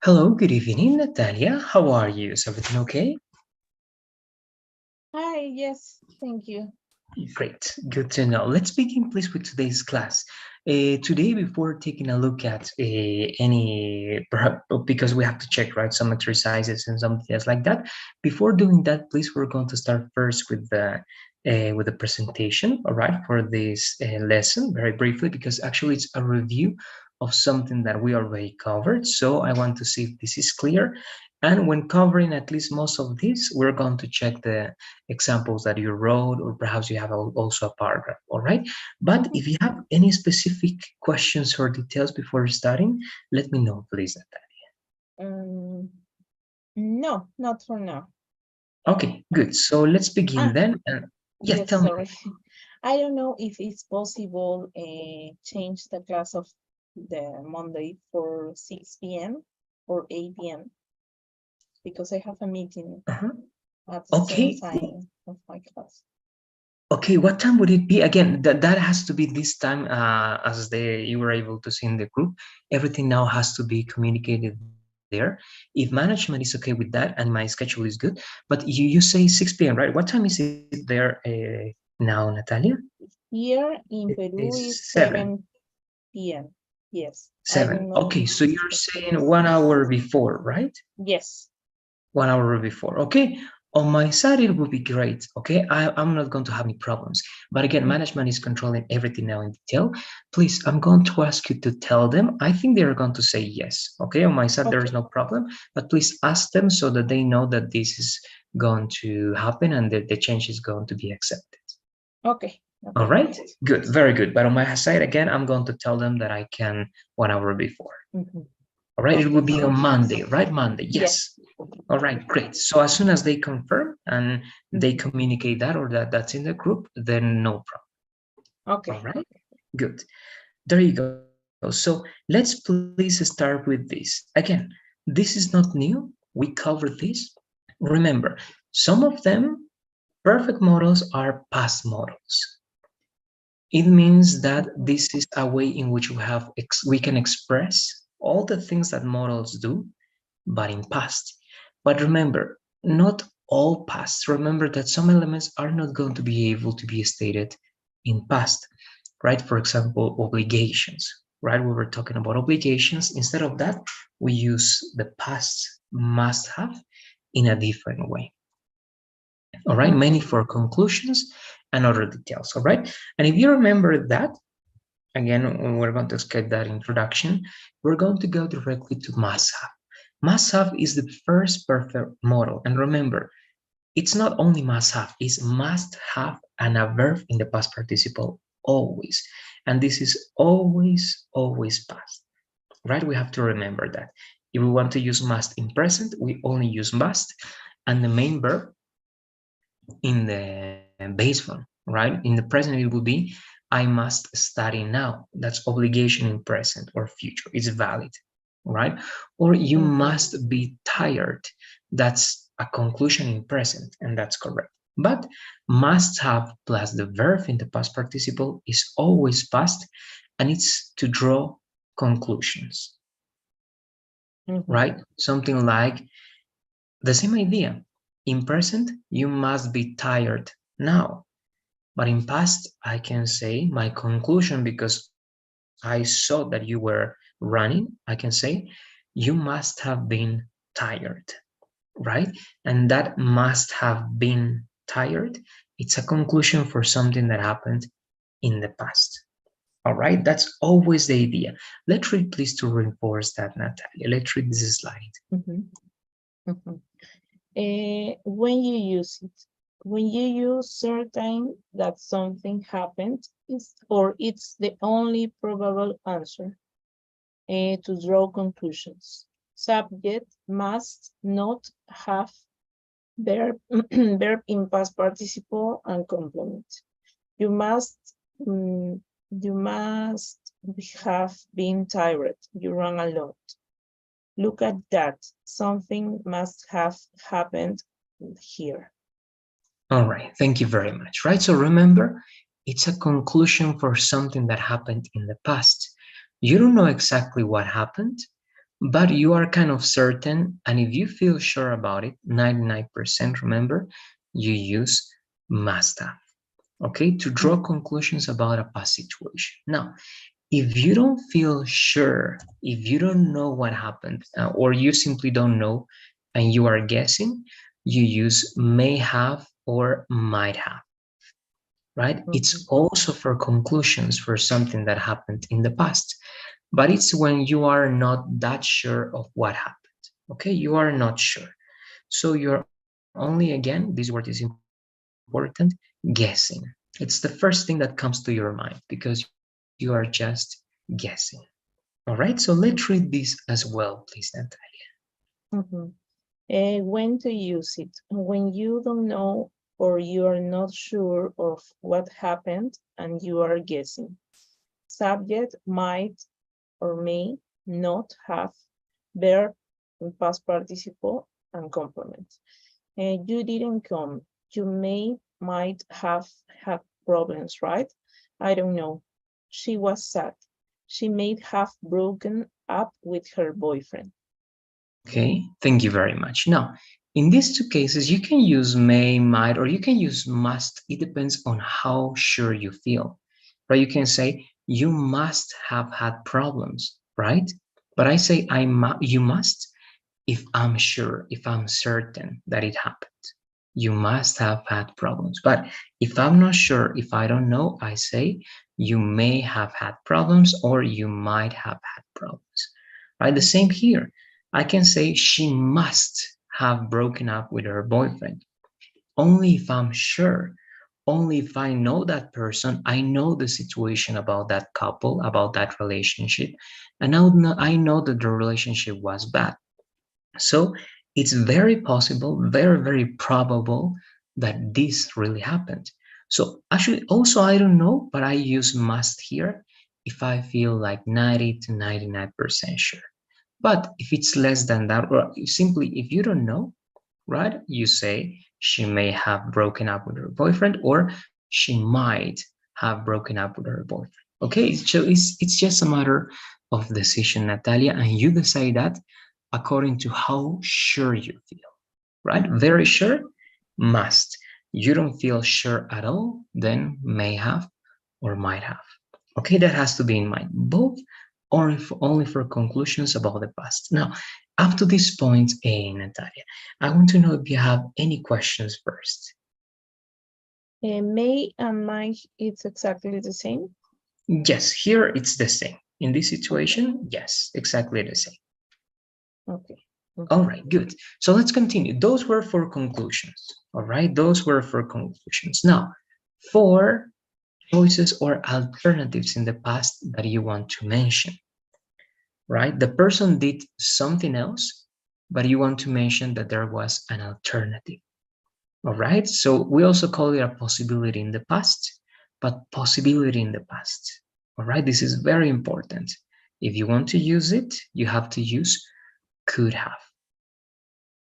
Hello, good evening, Natalia. How are you? Is everything okay? Hi, yes, thank you. Great, good to know. Let's begin, please, with today's class. Today, before taking a look at perhaps because we have to check, right, some exercises and some things like that. Before doing that, please, we're going to start first with the presentation, all right, for this lesson, very briefly, because actually it's a review of something that we already covered. So I want to see if this is clear. And when covering at least most of this, we're going to check the examples that you wrote, or perhaps you have also a paragraph, all right? But if you have any specific questions or details before starting, let me know, please. Um, no, not for now. Okay, good. So let's begin Ah, then. Yes, yes, tell me. sorry. I don't know if it's possible change the class of the Monday for 6 p.m. or 8 p.m. because I have a meeting Uh-huh. at the same Okay, time of my class. okay. What time would it be? Again, that has to be this time, as you were able to see in the group. Everything now has to be communicated there. If management is okay with that and my schedule is good, but you say 6 p.m., right? What time is it there now, Natalia? Here in It Peru is is 7. 7 p.m. Yes, I don't 7. know Okay, if so it's you're possible. saying 1 hour before, right? Yes. 1 hour before. Okay. On my side, it will be great. Okay. I'm not going to have any problems. But again, management is controlling everything now in detail. Please, I'm going to ask you to tell them. I think they're going to say yes. Okay. On my side, there is Okay. no problem. But please ask them so that they know that this is going to happen and that the change is going to be accepted. Okay. All Okay, right. great. Good. Very good. But on my side, again, I'm going to tell them that I can 1 hour before. Mhm. All right. It will Okay, be on great. Monday, right? Monday. Yes. Yes. All right, great. So as soon as they confirm and they communicate that or that's in the group, then no problem. Okay. All right, good. There you go. So let's please start with this. Again, this is not new. We covered this. Remember, some of them, perfect models are past models. It means that this is a way in which we can express all the things that models do, but in past. But remember, not all past. Remember that some elements are not going to be able to be stated in past, right? For example, obligations, right? We were talking about obligations. Instead of that, we use the past must have in a different way. All right, mainly for conclusions and other details. All right, and if you remember that, again, when we're going to skip that introduction, we're going to go directly to must have. Must have is the first perfect model. And remember, it's not only must have, it's must have and a verb in the past participle always. And this is always, always past, right? We have to remember that. If we want to use must in present, we only use must and the main verb in the base form, right? In the present, it will be I must study now. That's obligation in present or future. It's valid, right? Or you must be tired. That's a conclusion in present, and that's correct. But must have plus the verb in the past participle is always past, and it's to draw conclusions, right? Something like the same idea. In present, you must be tired now. But in past, I can say my conclusion because I saw that you were running, I can say you must have been tired, right? And that must have been tired. It's a conclusion for something that happened in the past. All right, that's always the idea. Let's read, please, to reinforce that, Natalia. Let's read this slide. When you use it, when you use certain that something happened, it's the only probable answer to draw conclusions. Subject must not have verb, verb in past participle and complement. You must mm, you must have been tired. You run a lot. Look at that. Something must have happened here. All right, thank you very much, right? So remember, it's a conclusion for something that happened in the past. You don't know exactly what happened, but you are kind of certain, and if you feel sure about it, 99%, remember, you use must have, okay, to draw conclusions about a past situation. Now, if you don't feel sure, if you don't know what happened, or you simply don't know and you are guessing, you use may have or might have, right? It's also for conclusions for something that happened in the past, but it's when you are not that sure of what happened, okay? You are not sure. So you're only, again, this word is important, guessing. It's the first thing that comes to your mind because you are just guessing. All right, so let's read this as well, please, Natalia. Mhm. When to use it? When you don't know or you are not sure of what happened and you are guessing. Subject might or may not have, verb in past participle and complement. You didn't come. You might have had problems, right? I don't know. She was sad. She may have broken up with her boyfriend. Okay, thank you very much. Now, in these two cases, you can use may, might, or you can use must. It depends on how sure you feel, right? You can say, you must have had problems, right? But I say, you must if I'm sure, if I'm certain that it happened. You must have had problems. But if I'm not sure, if I don't know, I say, you may have had problems or you might have had problems, right? The same here. I can say she must have broken up with her boyfriend. Only if I'm sure, only if I know that person, I know the situation about that couple, about that relationship, and I know that the relationship was bad. So it's very possible, very, very probable that this really happened. So actually, also, I don't know, but I use must here if I feel like 90 to 99% sure. But if it's less than that, or simply if you don't know, right, you say she may have broken up with her boyfriend or she might have broken up with her boyfriend. Okay, so it's just a matter of decision, Natalia, and you decide that according to how sure you feel, right? Very sure, must. You don't feel sure at all, then may have or might have. Okay, that has to be in mind, both only for conclusions about the past. Now, up to this point, Natalia, I want to know if you have any questions first. May and might, it's exactly the same. Yes, here it's the same. In this Okay. situation, yes, exactly the same. Okay. All right, good. So let's continue. Those were for conclusions. All right, those were for conclusions. Now, for choices or alternatives in the past that you want to mention, right? The person did something else, but you want to mention that there was an alternative. All right, so we also call it a possibility in the past, but possibility in the past. All right, this is very important. If you want to use it, you have to use could have.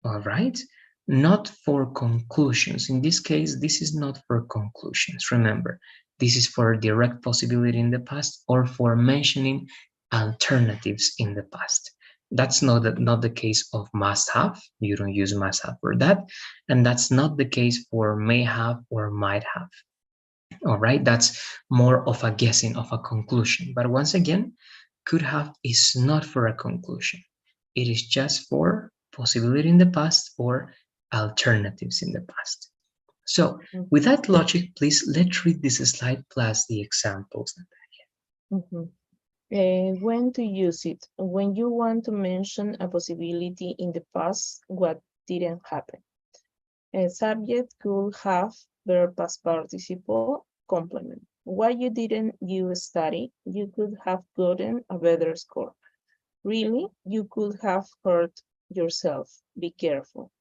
All right, not for conclusions. In this case, this is not for conclusions. Remember, this is for direct possibility in the past or for mentioning alternatives in the past. That's not the case of must have. You don't use must have for that. And that's not the case for may have or might have. All right, that's more of a guessing of a conclusion. But once again, could have is not for a conclusion. It is just for possibility in the past or alternatives in the past. So with that logic, please let's read this slide plus the examples. When to use it? When you want to mention a possibility in the past, what didn't happen. A subject could have verb past participle complement. Why you study? You could have gotten a better score. Really, you could have hurt yourself. Be careful.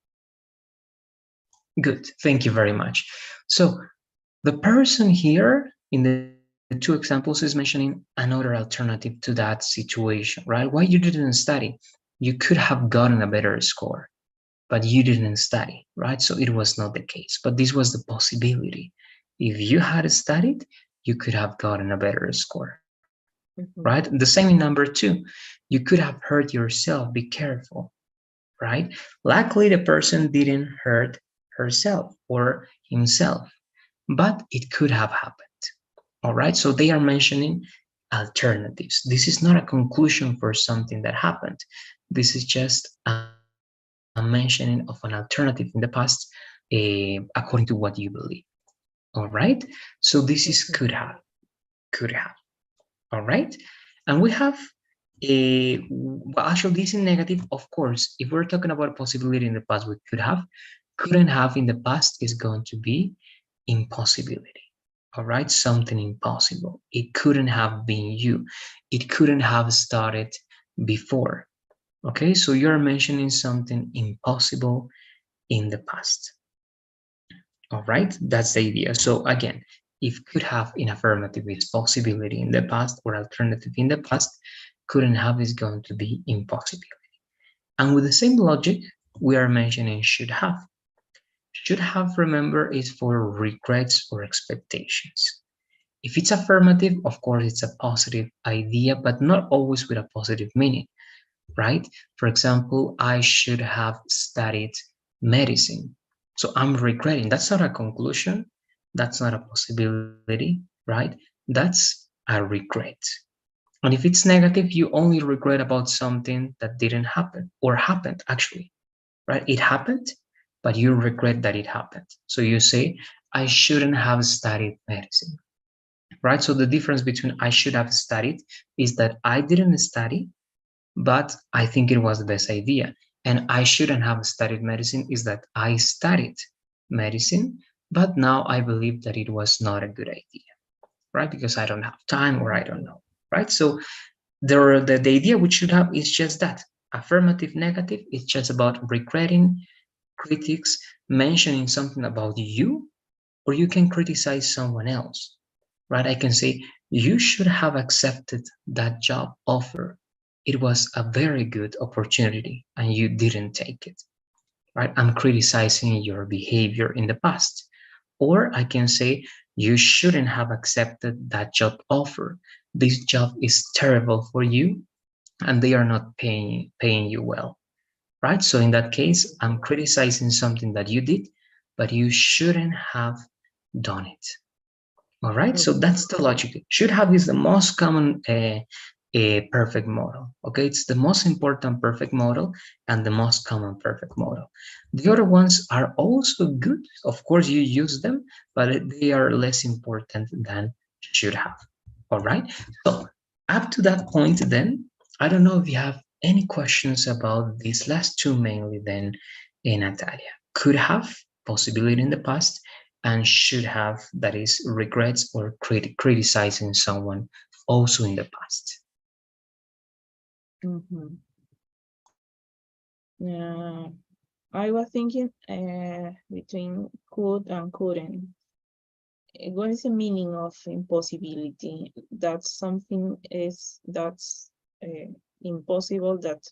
Good, thank you very much. So the person here in the two examples is mentioning another alternative to that situation, right? Why you didn't study? You could have gotten a better score, but you didn't study, right? So it was not the case, but this was the possibility. If you had studied, you could have gotten a better score. right? The same in number two. You could have hurt yourself. Be careful, right? Luckily, the person didn't hurt herself or himself, but it could have happened. All right, so they are mentioning alternatives. This is not a conclusion for something that happened. This is just a mentioning of an alternative in the past according to what you believe. All right, so this is could have. All right, and we have a, well, actually this is negative, of course. If we're talking about possibility in the past, we could have. Couldn't have in the past is going to be impossibility. All right, something impossible. It couldn't have been you. It couldn't have started before. Okay, so you're mentioning something impossible in the past. All right, that's the idea. So again, if could have in affirmative is possibility in the past or alternative in the past, couldn't have is going to be impossibility. And with the same logic, we are mentioning should have. Should have, remember, is for regrets or expectations. If it's affirmative, of course, it's a positive idea, but not always with a positive meaning, right? For example, I should have studied medicine. So I'm regretting. That's not a conclusion. That's not a possibility, right? That's a regret. And if it's negative, you only regret about something that didn't happen or happened actually, right? It happened, but you regret that it happened. So you say, I shouldn't have studied medicine, right? So the difference between I should have studied is that I didn't study, but I think it was the best idea. And I shouldn't have studied medicine is that I studied medicine, but now I believe that it was not a good idea, right? Because I don't have time or I don't know, right? So the idea we should have is just that affirmative, negative. It's just about regretting, critics mentioning something about you, or you can criticize someone else, right? I can say, you should have accepted that job offer. It was a very good opportunity and you didn't take it, right? I'm criticizing your behavior in the past. Or I can say, you shouldn't have accepted that job offer. This job is terrible for you and they are not paying you well, right? So in that case, I'm criticizing something that you did, but you shouldn't have done it. All right, so that's the logic. Should have is the most common perfect model. Okay, it's the most important perfect model and the most common perfect model. The other ones are also good. Of course, you use them, but they are less important than should have. All right, so up to that point, then, I don't know if you have any questions about these last two mainly, then, Natalia. Could have, possibility in the past, and should have, that is regrets or criticizing someone also in the past. I was thinking between could and couldn't. What is the meaning of impossibility? That something that's impossible that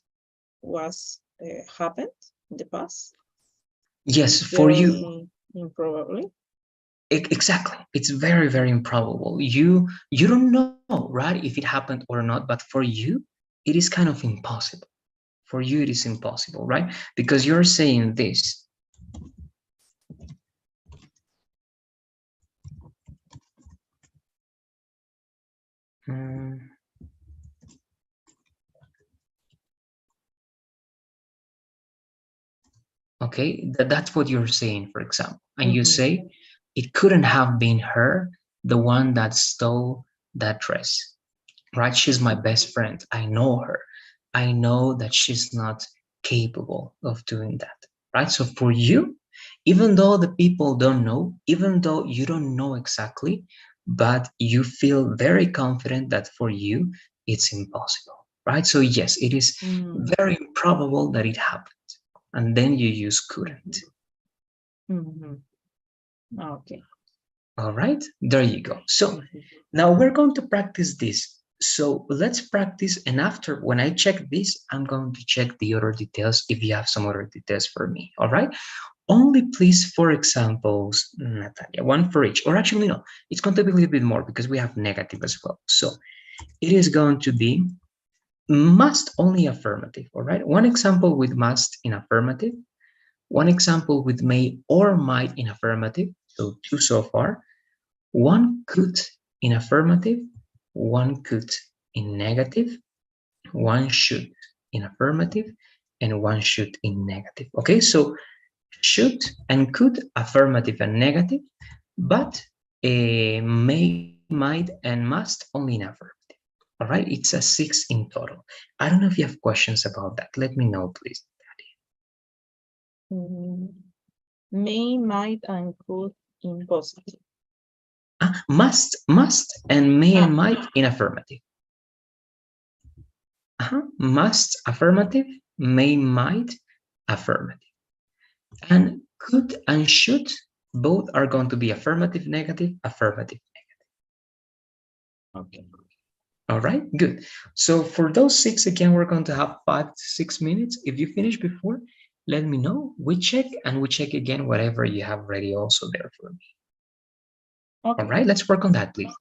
was happened in the past. Yes, It's for you. very improbably. Exactly. It's very, very improbable. You don't know, right, if it happened or not, but for you, it is kind of impossible. For you, it is impossible, right? Because you're saying this. Hmm. Okay, that's what you're saying, for example. And you say, it couldn't have been her, the one that stole that dress, right? She's my best friend. I know her. I know that she's not capable of doing that, right? So for you, even though the people don't know, even though you don't know exactly, but you feel very confident that for you, it's impossible, right? So yes, it is very improbable that it happened. And then you use couldn't. Okay. All right, there you go. So now we're going to practice this. So let's practice. And after, when I check this, I'm going to check the other details if you have some other details for me. All right. Only please, for examples, Natalia, one for each. Or actually, no, it's going to be a little bit more because we have negative as well. So it is going to be must only affirmative, all right? One example with must in affirmative, one example with may or might in affirmative, so two so far, one could in affirmative, one could in negative, one should in affirmative, and one should in negative. Okay, so should and could, affirmative and negative, but may, might, and must only in affirmative. All right, it's a 6 in total. I don't know if you have questions about that. Let me know, please. Mm, may, might, and could in positive. Must, and may and Ah, might in affirmative. Must, affirmative, may, might, affirmative. And could and should, both are going to be affirmative, negative, affirmative. okay. All right, good. So for those 6, again, we're going to have 5 to 6 minutes. If you finish before, let me know. We check and we check again whatever you have ready also there for me. All Okay. right, let's work on that, please.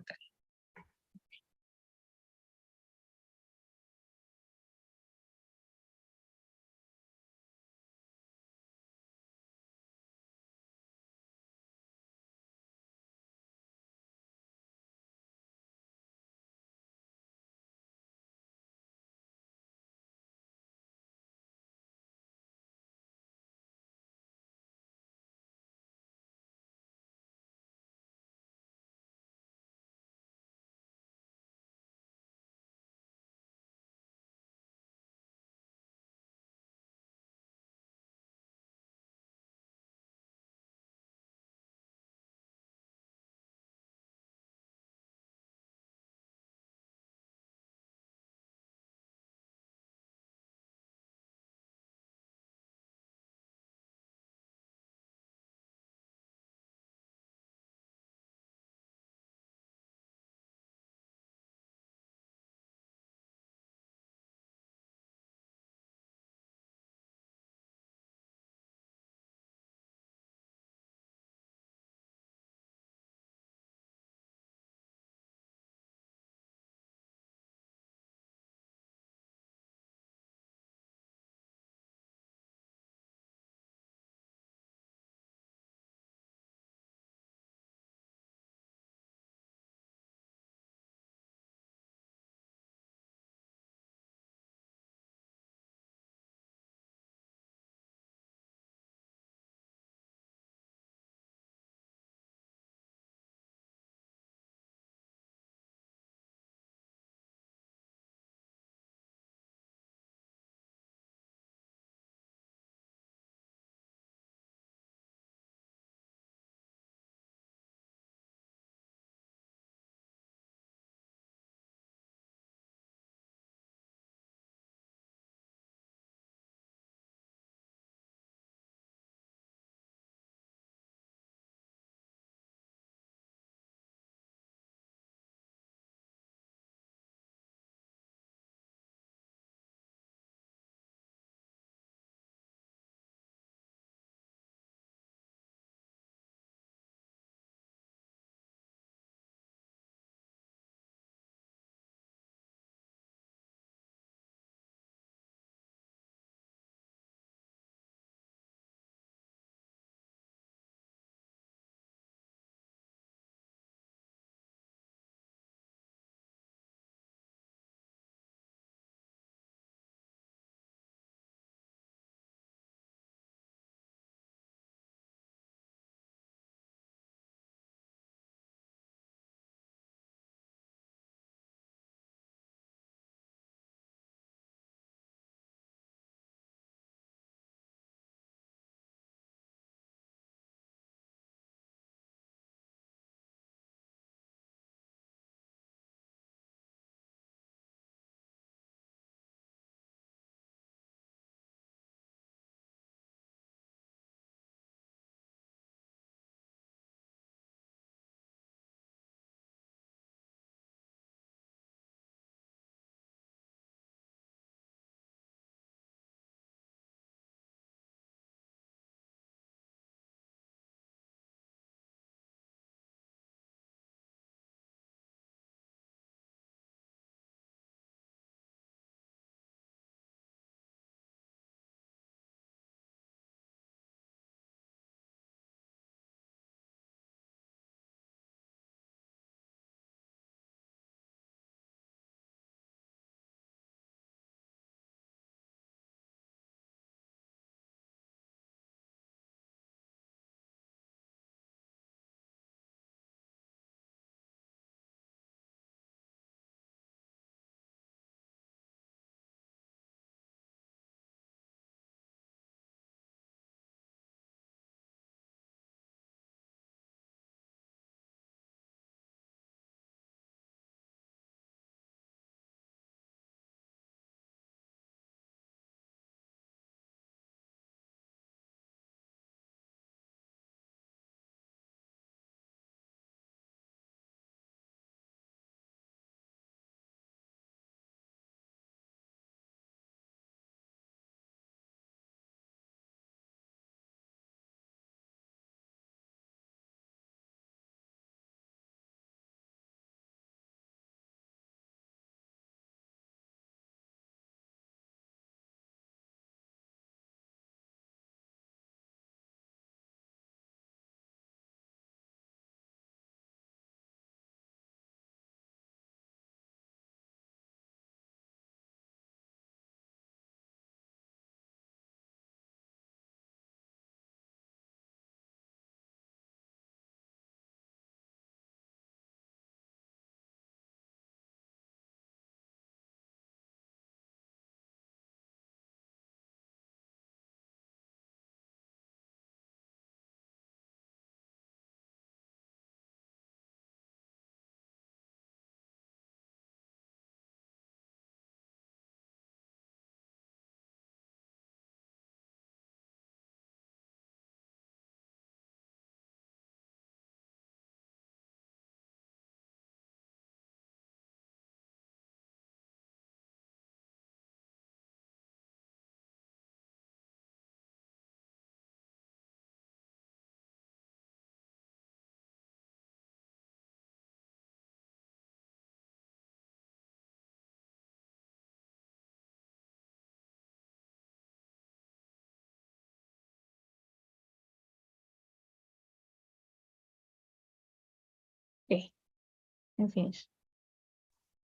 I'm finished.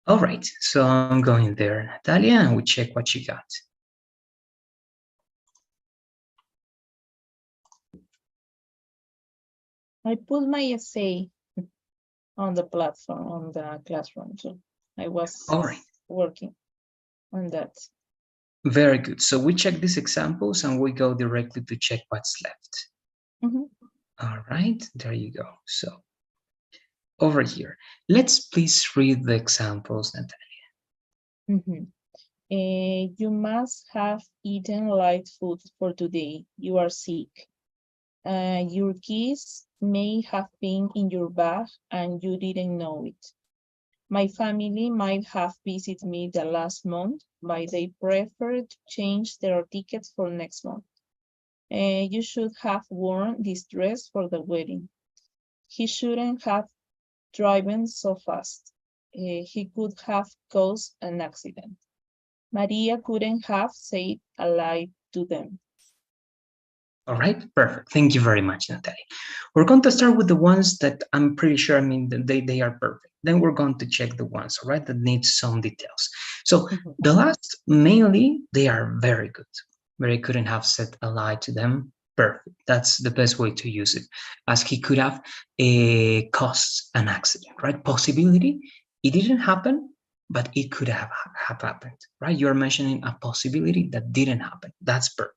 All right, so I'm going there, Natalia, and we check what you got. I put my essay on the platform, on the classroom, so I was All right, working on that. very good. So we check these examples and we go directly to check what's left. Mhm. All right, there you go. So over here, let's please read the examples, Natalia. Mhm. You must have eaten light food for today. You are sick. Your keys may have been in your bag and you didn't know it. My family might have visited me the last month, but they prefer to change their tickets for next month. You should have worn this dress for the wedding. He shouldn't have driven so fast. He could have caused an accident. Maria couldn't have said a lie to them. All right, perfect. Thank you very much, Natalia. We're going to start with the ones that I'm pretty sure, they are perfect. Then we're going to check the ones, all right, that need some details. So Mhm. the last, mainly, they are very good. Mary couldn't have said a lie to them. Perfect. That's the best way to use it, as he could have caused an accident, right? Possibility, it didn't happen, but it could have happened, right? You're mentioning a possibility that didn't happen. That's perfect.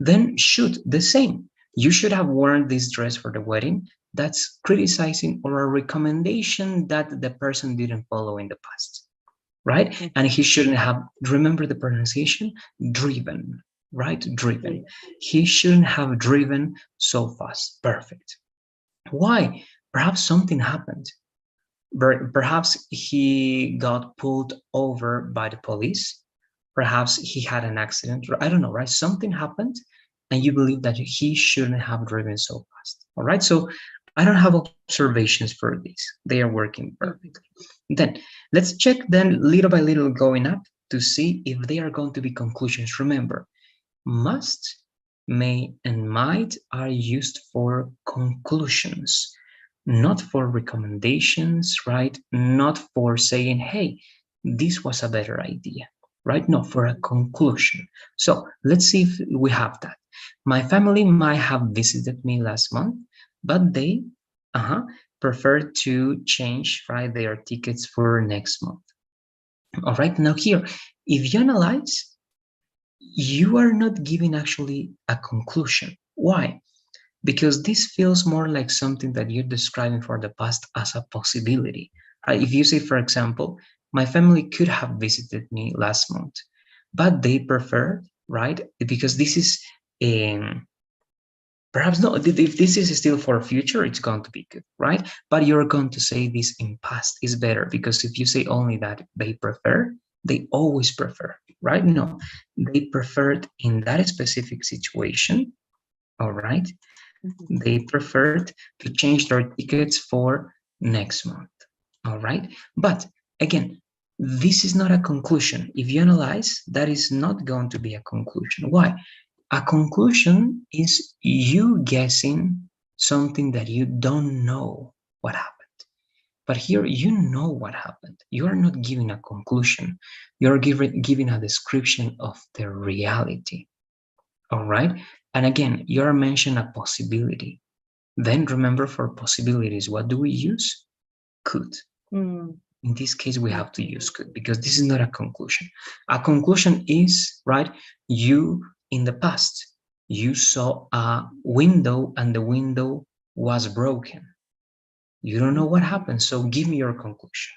Then should, the same. You should have worn this dress for the wedding. That's criticizing or a recommendation that the person didn't follow in the past, right? And Mhm. he shouldn't have, remember the pronunciation, driven, right? Driven. Agree. He shouldn't have driven so fast. Perfect. Why? Perhaps something happened. Perhaps he got pulled over by the police. Perhaps he had an accident. I don't know, right? Something happened, and you believe that he shouldn't have driven so fast. All right. So I don't have observations for these. They are working perfectly. Mhm. Then let's check then little by little going up to see if they are going to be conclusions. Remember, must, may, and might are used for conclusions, not for recommendations, right? Not for saying, hey, this was a better idea, right? No, for a Mhm. conclusion. So let's see if we have that. My family might have visited me last month, but they uh-huh, prefer to change, right, their tickets for next month. All right, now here, if you analyze, you are not giving actually a conclusion. Why? Because this feels more like something that you're describing for the past as a possibility. Right? If you say, for example, my family could have visited me last month, but they prefer, right? Because this is perhaps no, if this is still for future, it's going to be good, right? But you're going to say this in past is better, because if you say only that they prefer, they always prefer, right? No, they preferred in that specific situation, all right? Mhm. They preferred to change their tickets for next month, all right? But again, this is not a conclusion. If you analyze, that is not going to be a conclusion. Why? A conclusion is you guessing something that you don't know what happened. But here you know what happened. You are not giving a conclusion. You're giving a description of the reality. All right. And again, you're mentioning a possibility. Then remember, for possibilities, what do we use? Could. Mm. In this case, we have to Mhm. use could, because this is not a conclusion. A conclusion is, right, you in the past, you saw a window and the window was broken. You don't know what Mhm. happened, so give me your conclusion,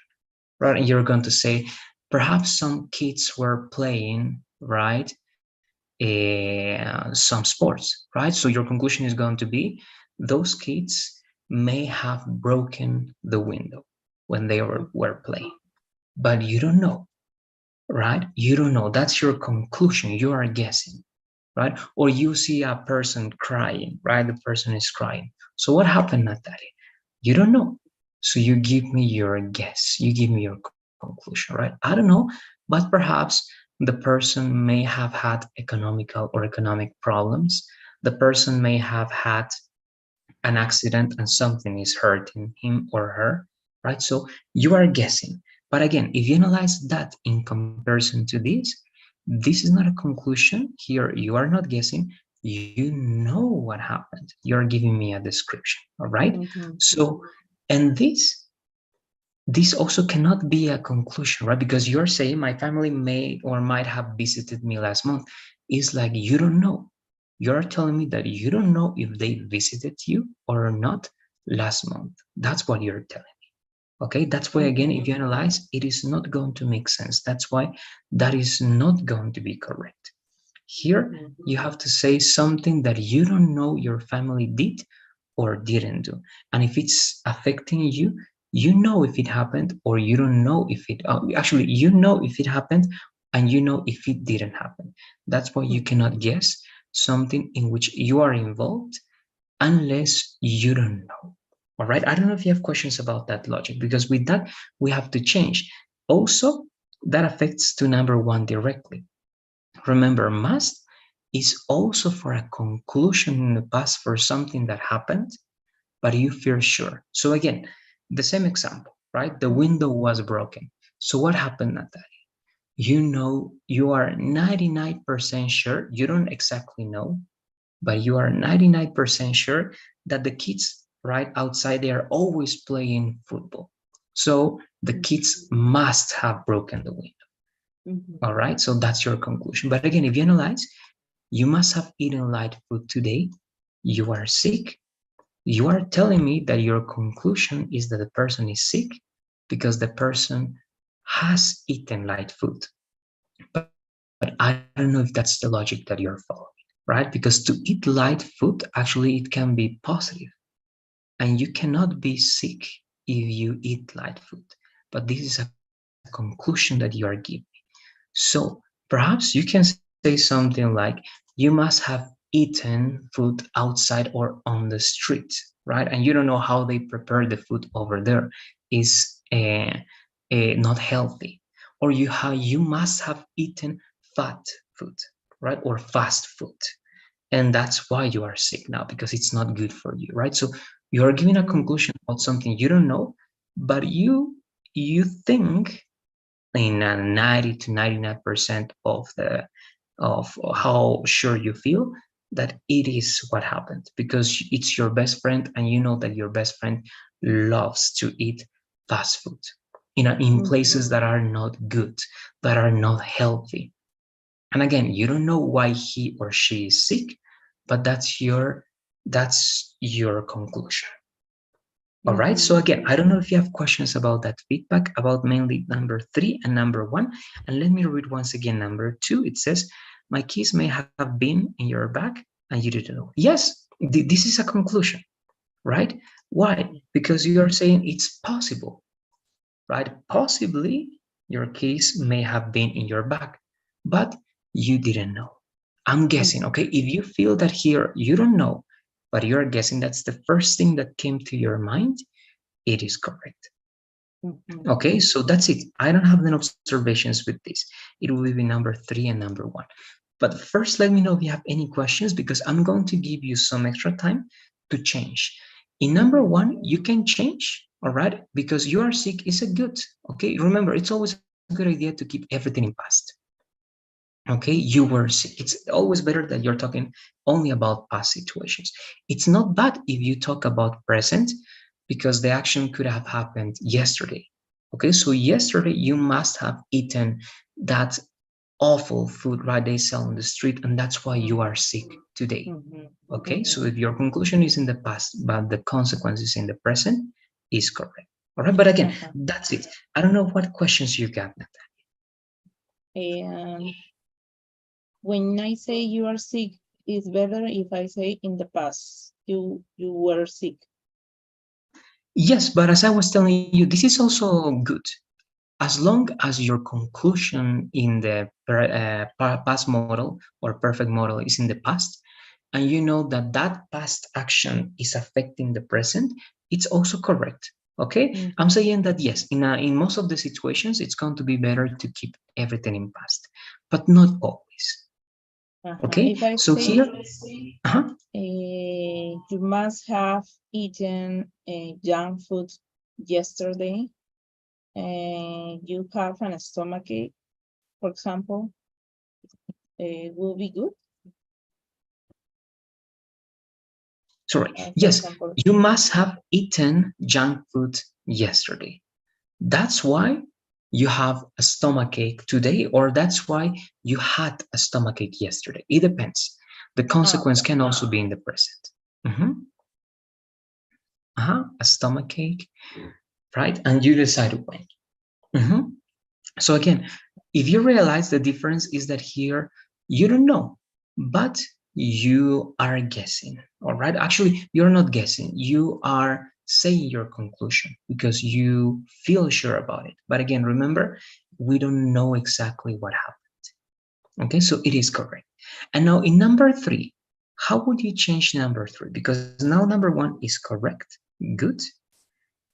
right? And you're going to say, perhaps some kids were playing, right, some sports, right? So your conclusion is going to be, those kids may have broken the window when they were playing, but you don't know, right? You don't know. That's your conclusion. You are guessing, right? Or you see a person crying, right? The person is crying. So what happened, Natalia? You don't know. So you give me your guess. You give me your conclusion, right? I don't know, but perhaps the person may have had economical or economic problems. The person may have had an accident and something is hurting him or her. right? So you are guessing. But again, if you analyze that in comparison to this is not a conclusion. Here, you are not guessing. You know what happened. You're giving me a description, all right? Mm-hmm. So, and this also cannot be a conclusion, right? Because you're saying my family may or might have visited me last month. It's like you don't know. You're telling me that you don't know if they visited you or not last month. That's what you're telling me. Okay, that's why again, if you analyze, it is not going to make sense. That's why that is not going to be correct. Here, Mm-hmm. you have to say something that you don't know your family did or didn't do. And if it's affecting you, you know if it happened or you don't know if it, actually, you know if it happened and you know if it didn't happen. That's why you cannot guess something in which you are involved unless you don't know. All right. I don't know if you have questions about that logic, because with that, we have to change. Also, that affects to number one directly. Remember, must is also for a conclusion in the past for something that happened, but you feel sure. So again, the same example, right? The window was broken. So what happened at that? You know, you are 99% sure, you don't exactly know, but you are 99% sure that the kids right outside they are always playing football. So the kids must have broken the window. Mm-hmm. All right, so that's your conclusion. But again, if you analyze, you must have eaten light food today. You are sick. You are telling me that your conclusion is that the person is sick because the person has eaten light food. But I don't know if that's the logic that you're following, right? Because to eat light food, actually, it can be positive, and you cannot be sick if you eat light food. But this is a conclusion that you are giving. So perhaps you can say something like, you must have eaten food outside or on the street, right? And you don't know how they prepare the food over there is not healthy. Or you must have eaten fat food, right? Or fast food. And that's why you are sick now, because it's not good for you, right? So you are giving a conclusion about something you don't know, but you think in a 90 to 99% of how sure you feel that it is what happened, because it's your best friend and you know that your best friend loves to eat fast food, in places that are not good, that are not healthy. And again, you don't know why he or she is sick, but that's your conclusion. All right. So Mm-hmm. again, I don't know if you have questions about that feedback about mainly number three and number one. And let me read once again number two. It says, my keys may have been in your bag and you didn't know. Yes, this is a conclusion, right? Why? Because you are saying it's possible, right? Possibly your keys may have been in your bag, but you didn't know. I'm guessing, okay? If you feel that here you don't know, but you're guessing, that's the first thing that came to your mind, it is correct. Mm-hmm. Okay, so that's it. I don't have any observations with this. It will be number three and number one. But first, let me know if you have any questions, because I'm going to give you some extra time to change. In number one, you can change, all right? Because you are sick is a good, okay? Remember, it's always a good idea to keep everything in past. Okay, you were sick. It's always better that you're talking only about past situations. It's not bad if you talk about present, because the action could have happened yesterday. Okay, so yesterday you must have eaten that awful food, right, they sell on the street, and that's why you are sick today. Okay, so if your conclusion is in the past but the consequences in the present, is correct. All right, but again, Uh-huh. that's it. I don't know what questions you got, Natalia. And when I say you are sick, it's better if I say in the past you were sick. Yes, but as I was telling you, this is also good. As long as your conclusion in the past model or perfect model is in the past, and you know that that past action is affecting the present, it's also correct. Okay, I'm Mm-hmm. saying that yes, in most of the situations, it's going to be better to keep everything in past, but not always. Uh-huh. Okay, If I so say here, uh-huh, you must have eaten junk food yesterday, and you have an stomachache, for example, will be good. Sorry. For Yes, example, you must have eaten junk food yesterday. That's why you have a stomachache today, or that's why you had a stomachache yesterday. It depends. The consequence okay. can also be in the present. Mhm. A stomachache, right? And you decide when. Mhm. So again, if you realize the difference is that here you don't know, but you are guessing, all right? Actually, you're not guessing. You are saying your conclusion because you feel sure about it. But again, remember, we don't know exactly what happened. Okay, so it is correct. And now in number three, how would you change number three? Because now number one is correct, good,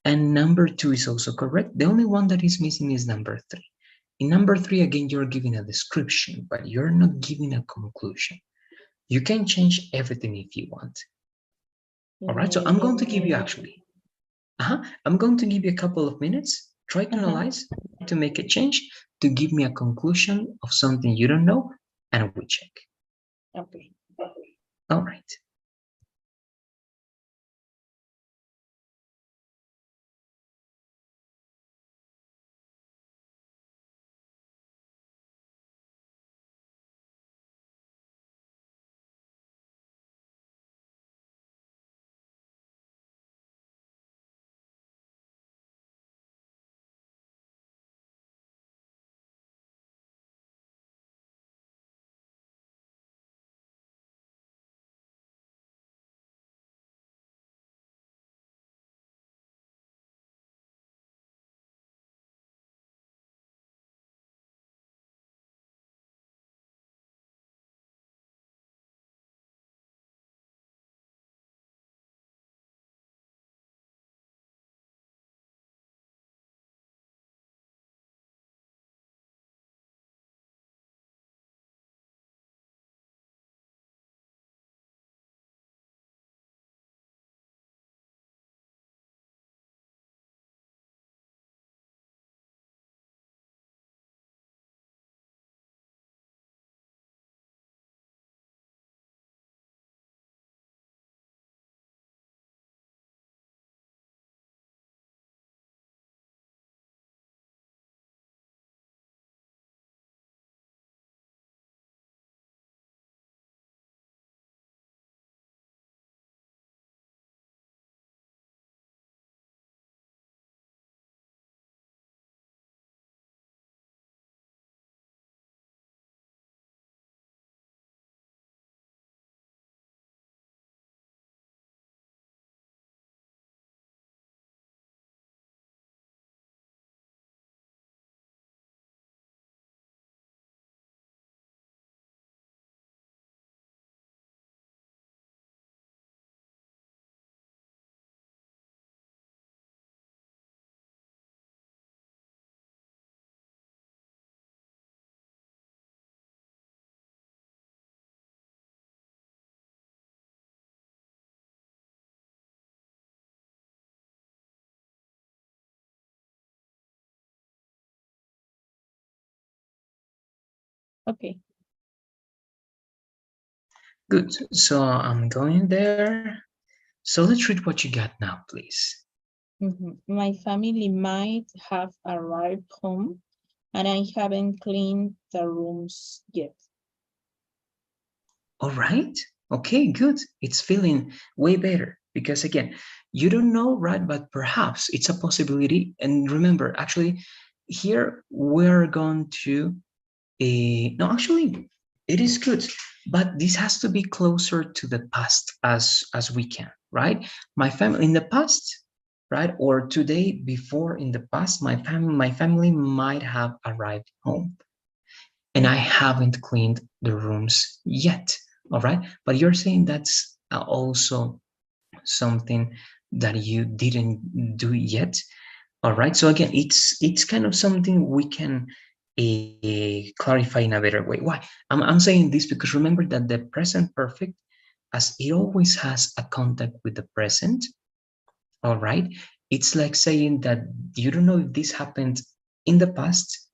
and number two is also correct. The only one that is missing is number three. In number three, again, you're giving a description, but you're not giving a conclusion. You can change everything if you want. All right, so I'm going to give you actually, I'm going to give you a couple of minutes. Try to analyze, try to make a change to give me a conclusion of something you don't know, and we check. Okay. All right. Okay. Good. So I'm going there. So let's read what you got now, please. My family might have arrived home and I haven't cleaned the rooms yet. All right. Okay, good. It's feeling way better because again, you don't know, right? But perhaps it's a possibility. And remember, actually, here we're going to no, actually, it is good, but this has to be closer to the past as we can, right? My family in the past, right, or today before in the past, my family might have arrived home and I haven't cleaned the rooms yet. All right. But you're saying that's also something that you didn't do yet. All right. So again, it's kind of something we can clarify in a better way. Why? I'm saying this because remember that the present perfect, as it always has a contact with the present, all right, it's like saying that you don't know if this happened in the past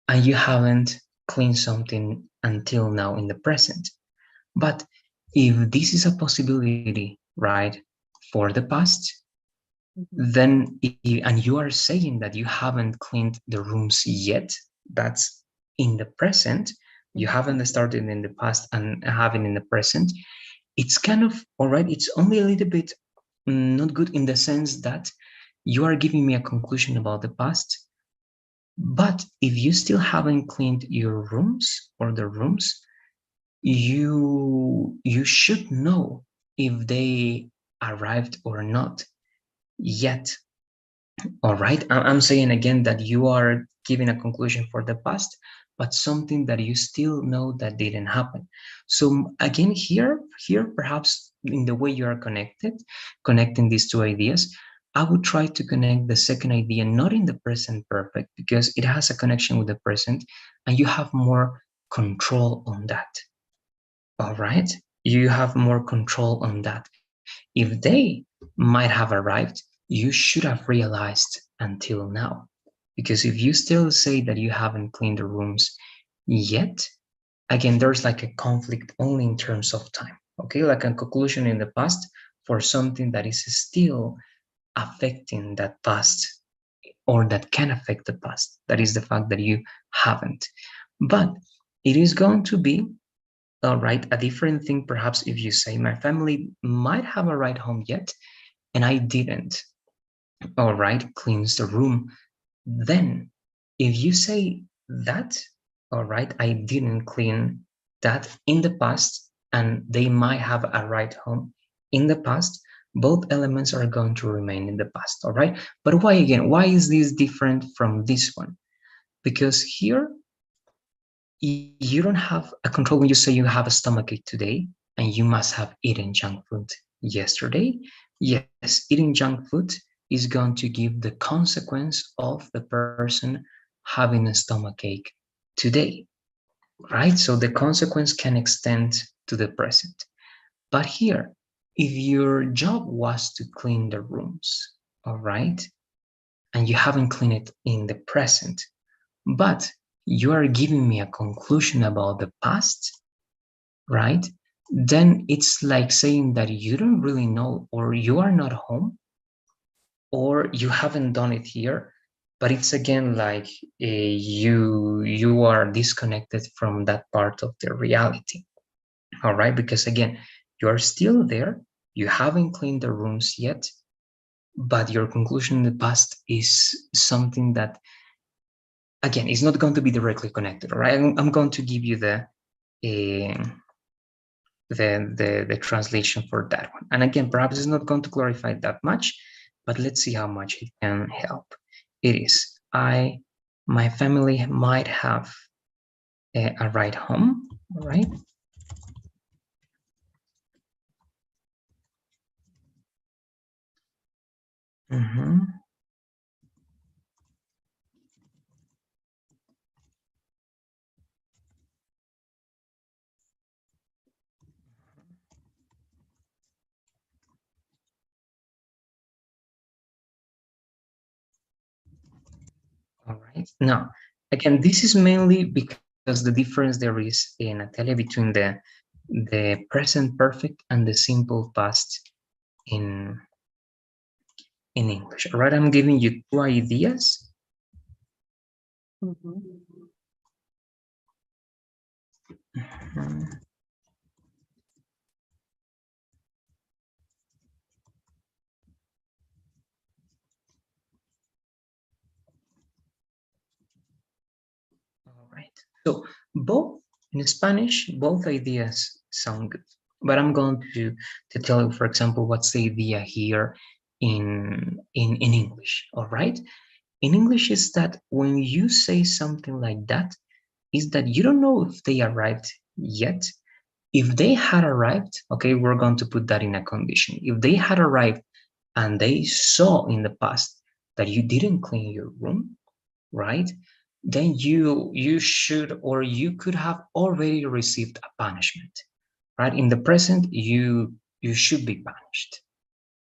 and you haven't cleaned something until now in the present. But if this is a possibility, right, for the past, Mhm. then and you are saying that you haven't cleaned the rooms yet, that's in the present, you Mhm. haven't started in the past and having in the present, it's kind of all right, it's only a little bit not good in the sense that you are giving me a conclusion about the past, but if you still haven't cleaned your rooms or the rooms, you should know if they arrived or not yet. All right, I'm saying again that you are giving a conclusion for the past, but something that you still know that didn't happen. So again, here perhaps in the way you are connecting these two ideas, I would try to connect the second idea not in the present perfect because it has a connection with the present and you have more control on that. All right, you have more control on that. If they might have arrived, you should have realized until now. Because if you still say that you haven't cleaned the rooms yet, again, there's like a conflict only in terms of time. Okay, like a conclusion in the past for something that is still affecting that past or that can affect the past. That is the fact that you haven't. But it is going to be all right, a different thing perhaps if you say my family might have arrived home yet and I didn't, all right, cleans the room. Then if you say that, all right, I didn't clean that in the past and they might have arrived home in the past, both elements are going to remain in the past, all right? But why again? Why is this different from this one? Because here you don't have a control when you say you have a stomachache today and you must have eaten junk food yesterday. Yes, eating junk food is going to give the consequence of the person having a stomachache today, right? So the consequence can extend to the present. But here, if your job was to clean the rooms, all right, and you haven't cleaned it in the present, but you are giving me a conclusion about the past, right? Then it's like saying that you don't really know, or you are not home, or you haven't done it here. But it's again like you are disconnected from that part of the reality. All right, because again, you are still there. You haven't cleaned the rooms yet, but your conclusion in the past is something that again is not going to be directly connected. All right, I'm going to give you uh, the translation for that one. And again, perhaps it's not going to clarify that much, but let's see how much it can help. It is my family might have a ride home, all right? Mm-hmm. All right. Now, again, this is mainly because the difference there is in Natalia between the present perfect and the simple past in in English. All right, I'm giving you two ideas. Mhm. Mhm. All right. So both in Spanish, both ideas sound good. But I'm going to tell you, for example, what's the idea here in English. All right. In English is that when you say something like that, is that you don't know if they arrived yet. If they had arrived, okay, we're going to put that in a condition. If they had arrived and they saw in the past that you didn't clean your room, right? Then you should or you could have already received a punishment, right? In the present, you should be punished.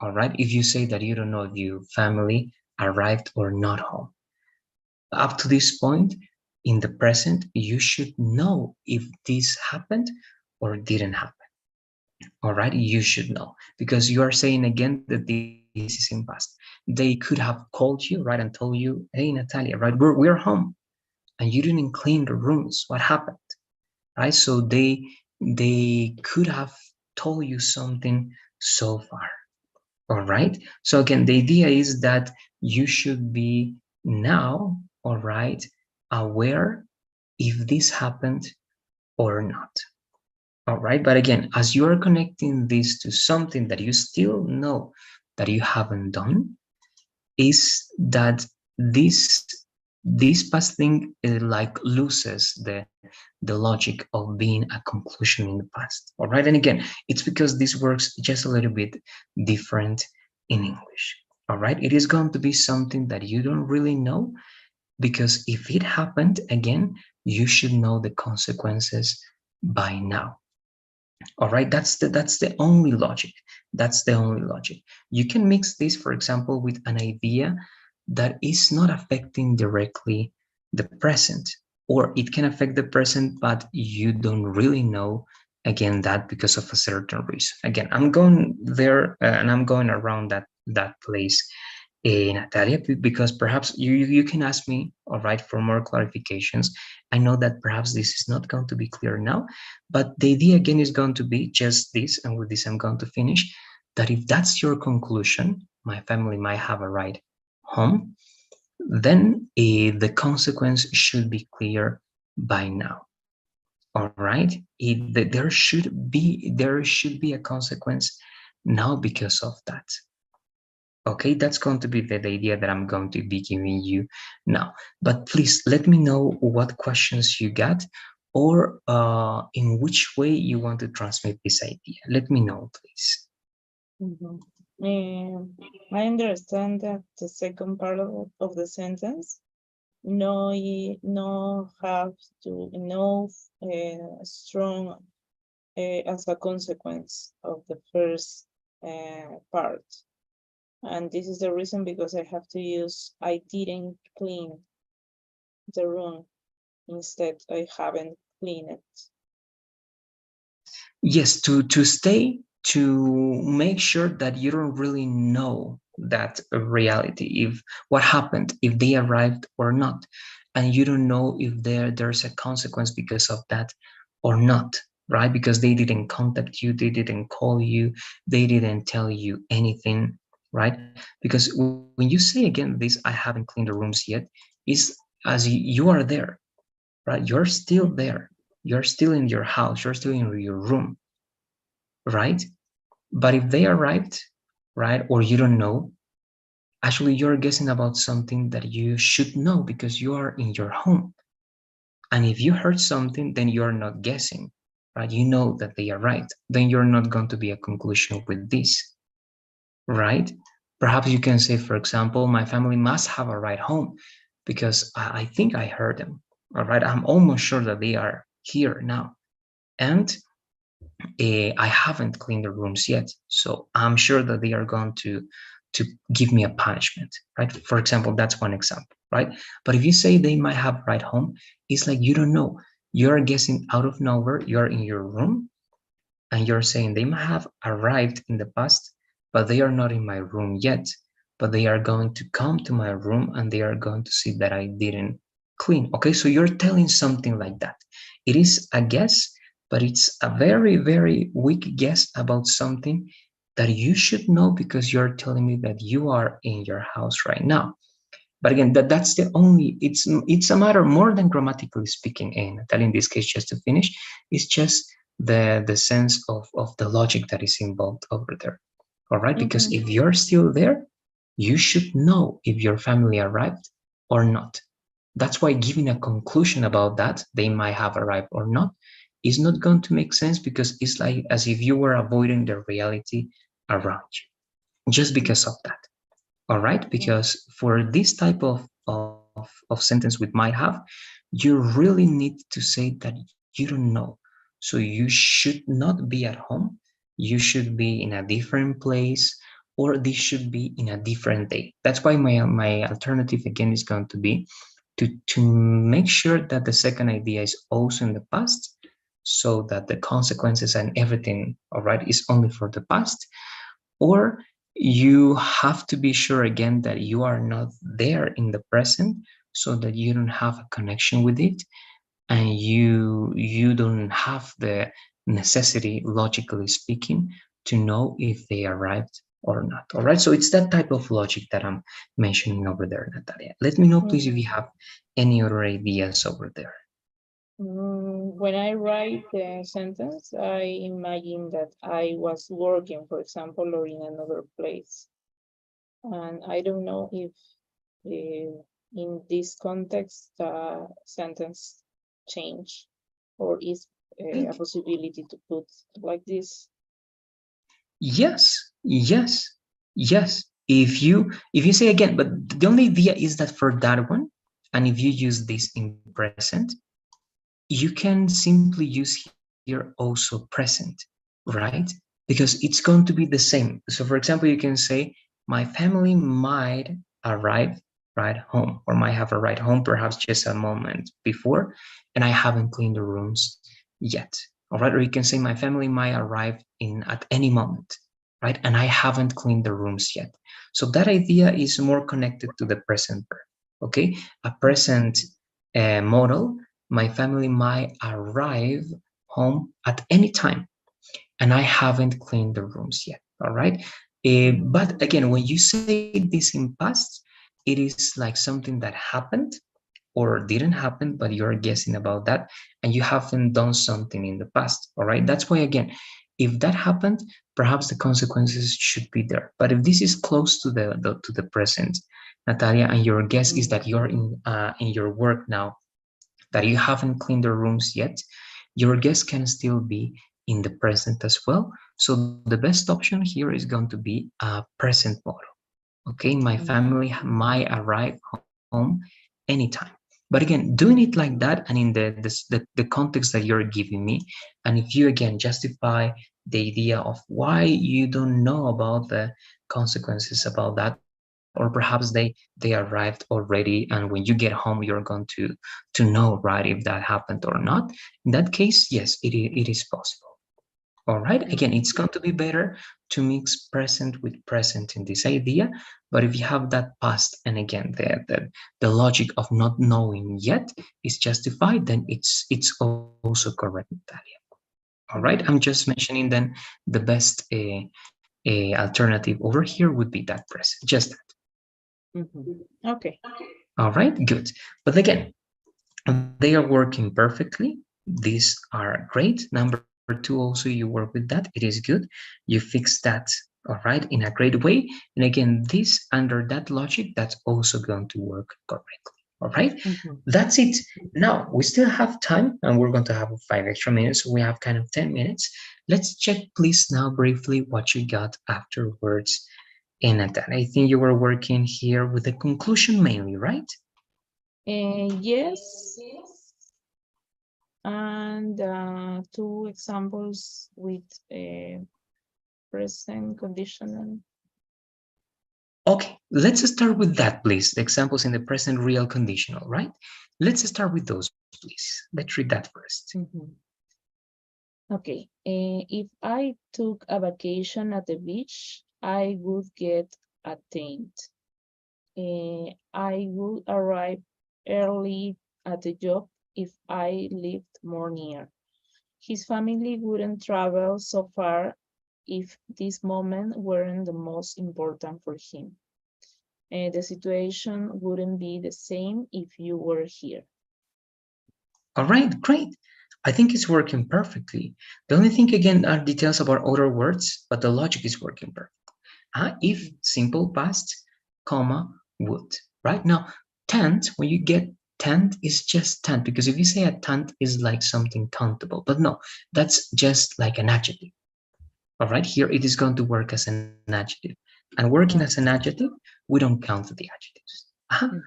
All right. If you say that you don't know if your family arrived or not home, up to this point in the present, you should know if this happened or didn't happen. All right. You should know because you are saying again that this is in past. They could have called you, right, and told you, hey, Natalia, right, we're home and you didn't clean the rooms. What happened? Right. So they could have told you something so far. All right. So again, the idea is that you should be now, all right, aware if this happened or not. All right. But again, as you are connecting this to something that you still know that you haven't done, is that this past thing like loses the logic of being a conclusion in the past. All right. And again, it's because this works just a little bit different in English. All right. It is going to be something that you don't really know because if it happened again, you should know the consequences by now. All right, that's the only logic. That's the only logic. You can mix this, for example, with an idea that is not affecting directly the present, or it can affect the present, but you don't really know again that because of a certain reason. Again, I'm going there and I'm going around that place, Natalia, because perhaps you can ask me, all right, for more clarifications. I know that perhaps this is not going to be clear now, but the idea again is going to be just this, and with this I'm going to finish, that if that's your conclusion, my family might have a right home, then the consequence should be clear by now. All right, there should be a consequence now because of that. Okay, that's going to be the idea that I'm going to be giving you now. But please let me know what questions you got or in which way you want to transmit this idea. Let me know, please. Mhm. I understand that the second part of the sentence, no, no have to enough strong as a consequence of the first part. And this is the reason because I have to use I didn't clean the room instead I haven't cleaned it. Yes, to make sure that you don't really know that reality, if what happened, if they arrived or not, and you don't know if there's a consequence because of that or not, right? Because they didn't contact you, they didn't call you, they didn't tell you anything, right? Because when you say again this, I haven't cleaned the rooms yet, is as you are there, right? You're still Mhm. there, you're still in your house, you're still in your room, right? But if they arrived, right, or you don't know, actually you're guessing about something that you should know because you are in your home. And if you heard something, then you're not guessing, right? You know that they arrived. Then you're not going to be a conclusion with this, right? Perhaps you can say, for example, my family must have arrived home because I think I heard them. All right, I'm almost sure that they are here now. And I haven't cleaned the rooms yet, so I'm sure that they are going to give me a punishment, right? For example, that's one example, right? But if you say they might have right home, it's like you don't know. You're guessing out of nowhere. You're in your room and you're saying they might have arrived in the past, but they are not in my room yet. But they are going to come to my room and they are going to see that I didn't clean. Okay, so you're telling something like that. It is a guess, but it's a very, very weak guess about something that you should know because you're telling me that you are in your house right now. But again, that's the only, it's a matter more than grammatically speaking, and Natalia, in this case, just to finish, it's just the sense of the logic that is involved over there. All right, because Mhm. if you're still there, you should know if your family arrived or not. That's why giving a conclusion about that, they might have arrived or not, is not going to make sense because it's like as if you were avoiding the reality around you, just because of that. All right, because for this type of sentence we might have, you really need to say that you don't know. So you should not be at home. You should be in a different place, or this should be in a different day. That's why my alternative again is going to be to make sure that the second idea is also in the past, so that the consequences and everything, all right, is only for the past. Or you have to be sure again that you are not there in the present, so that you don't have a connection with it, and you don't have the necessity, logically speaking, to know if they arrived or not. All right, so it's that type of logic that I'm mentioning over there, Natalia. Let me know please if you have any other ideas over there. When I write the sentence, I imagine that I was working, for example, or in another place. And I don't know if in this context, the sentence change, or is a possibility to put like this. Yes, yes, yes. If you say again, but the only idea is that for that one, and if you use this in present, you can simply use here also present, right? Because it's going to be the same. So for example, you can say, my family might arrive right home, or might have arrived home perhaps just a moment before, and I haven't cleaned the rooms yet. All right, or you can say my family might arrive in at any moment, right? And I haven't cleaned the rooms yet. So that idea is more connected to the present verb. Okay, a present model, my family might arrive home at any time, and I haven't cleaned the rooms yet. All right. But again, when you say this in past, it is like something that happened or didn't happen, but you're guessing about that, and you haven't done something in the past. All right. That's why, again, if that happened, perhaps the consequences should be there. But if this is close to the present, Natalia, and your guess is that you're in your work now, that you haven't cleaned the rooms yet, your guess can still be in the present as well. So the best option here is going to be a present model. Okay, my family might arrive home anytime. But again, doing it like that, and in the context that you're giving me, and if you again justify the idea of why you don't know about the consequences about that, or perhaps they arrived already, and when you get home you're going to know, right, if that happened or not. In that case, yes, it is possible. All right, again, it's going to be better to mix present with present in this idea. But if you have that past, and again the logic of not knowing yet is justified, then it's also correct, Natalia. All right, I'm just mentioning then the best alternative over here would be that present, just that. Okay. All right, good. But again, they are working perfectly. These are great. Number two, also, you work with that. It is good. You fix that, all right, in a great way. And again, this under that logic, that's also going to work correctly. All right, that's it. Now we still have time, and we're going to have 5 extra minutes. So we have kind of 10 minutes. Let's check, please, now briefly what you got afterwards. And I think you were working here with the conclusion mainly, right? Yes. And 2 examples with present conditional. Okay, let's start with that, please. The examples in the present real conditional, right? Let's start with those, please. Let's read that first. Okay, if I took a vacation at the beach, I would get a tent. I would arrive early at the job if I lived more near. His family wouldn't travel so far if this moment weren't the most important for him. The situation wouldn't be the same if you were here. All right, great. I think it's working perfectly. The only thing, again, are details about other words, but the logic is working perfect. If, simple past, comma, would. Right now, tent, when you get tent, is just tent, because if you say a tent is like something countable, but no, that's just like an adjective. All right, here it is going to work as an adjective. And working as an adjective, we don't count the adjectives.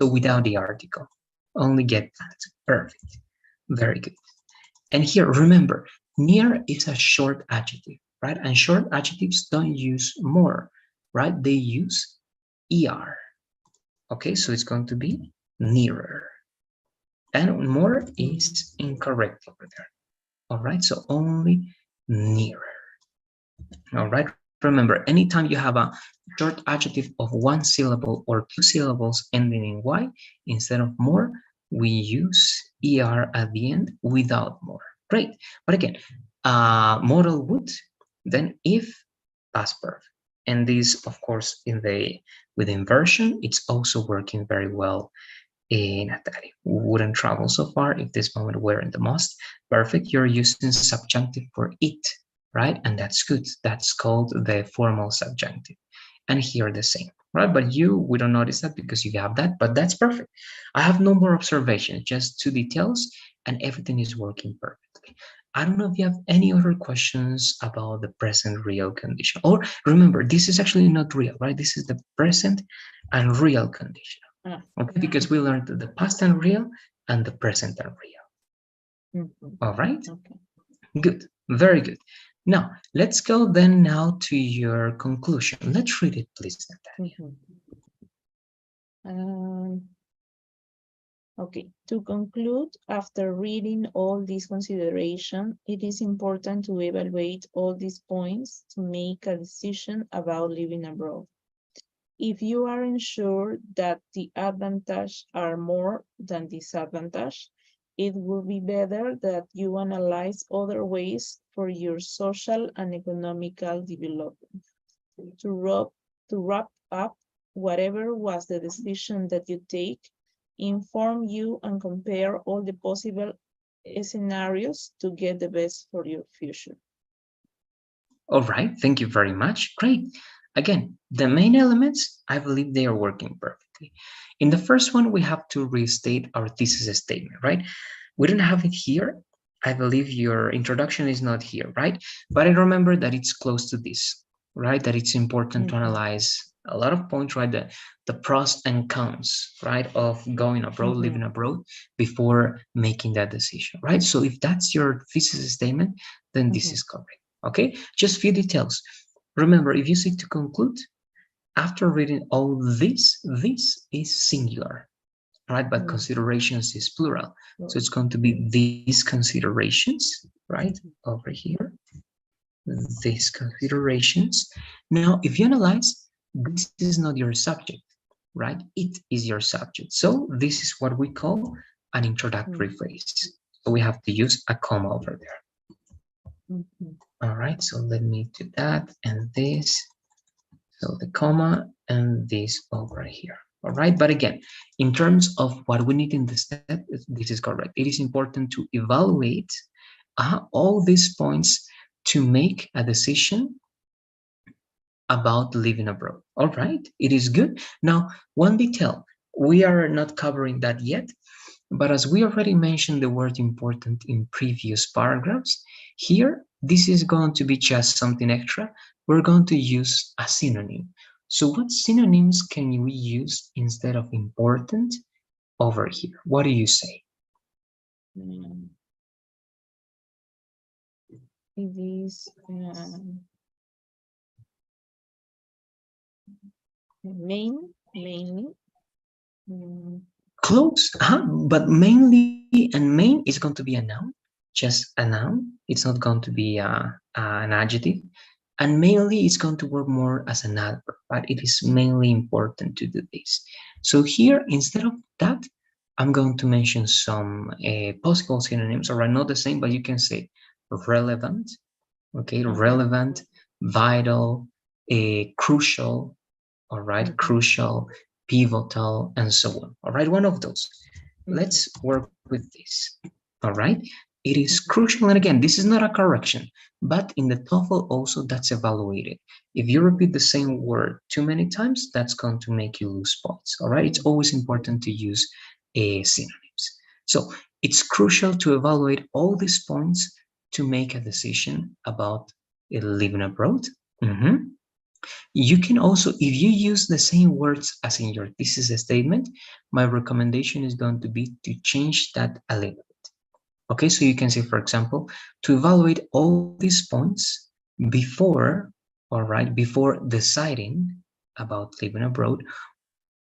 So without the article, only get that. Perfect. Very good. And here, remember, near is a short adjective, right? And short adjectives don't use more. right? They use ER. Okay, so it's going to be nearer. And more is incorrect over there. All right, so only nearer. All right, remember, anytime you have a short adjective of one syllable or two syllables ending in Y, instead of more, we use ER at the end without more. Great. But again, modal would, then if, past perfect. And this, of course, with inversion, it's also working very well. Natalie, wouldn't travel so far if this moment weren't the most perfect. You're using subjunctive for it, right? And that's good. That's called the formal subjunctive. And here the same, right? But we don't notice that because you have that, but that's perfect. I have no more observations, just two details, and everything is working perfectly. I don't know if you have any other questions about the present real condition. Or remember, this is actually not real, right? This is the present and real condition. Okay, because we learned the past and real and the present and real. All right? Okay. Good, very good. Now, let's go then now to your conclusion. Let's read it, please, Natalia. Okay, to conclude, after reading all these considerations, it is important to evaluate all these points to make a decision about living abroad. If you aren't sure that the advantages are more than disadvantage, it would be better that you analyze other ways for your social and economical development. To wrap up, whatever was the decision that you take, inform you and compare all the possible scenarios to get the best for your future. All right, thank you very much. Great. Again, the main elements, I believe they are working perfectly. In the first one, we have to restate our thesis statement, right? We don't have it here. I believe your introduction is not here, right? But I remember that it's close to this, right? That it's important to analyze a lot of points, right? The pros and cons, right? Of going abroad, living abroad before making that decision, right? So if that's your thesis statement, then this is correct, okay? Just few details. Remember, if you seek to conclude, after reading all this is singular, right? But considerations is plural. So it's going to be these considerations, right? Over here, these considerations. Now, if you analyze, this is not your subject, right? It is your subject. So this is what we call an introductory phrase. So we have to use a comma over there. All right, so let me do that and this. So the comma and this over here. All right, but again, in terms of what we need in the step, this is correct. It is important to evaluate all these points to make a decision about living abroad. All right, it is good. Now, one detail, we are not covering that yet, but as we already mentioned the word important in previous paragraphs, here, this is going to be just something extra. We're going to use a synonym. So what synonyms can we use instead of important over here? What do you say? It is mainly. Close, but mainly and main is going to be a noun, just a noun. It's not going to be an adjective. And mainly it's going to work more as an adverb, but it is mainly important to do this. So here, instead of that, I'm going to mention some possible synonyms, or not the same, but you can say relevant, okay, relevant, vital, crucial, all right, crucial, pivotal, and so on. All right, one of those. Let's work with this. All right, it is crucial, and again, this is not a correction, but in the TOEFL also that's evaluated. If you repeat the same word too many times, that's going to make you lose points. All right, it's always important to use synonyms. So it's crucial to evaluate all these points to make a decision about living abroad. You can also, if you use the same words as in your thesis statement, my recommendation is going to be to change that a little bit. Okay, so you can say, for example, to evaluate all these points before, all right, before deciding about living abroad,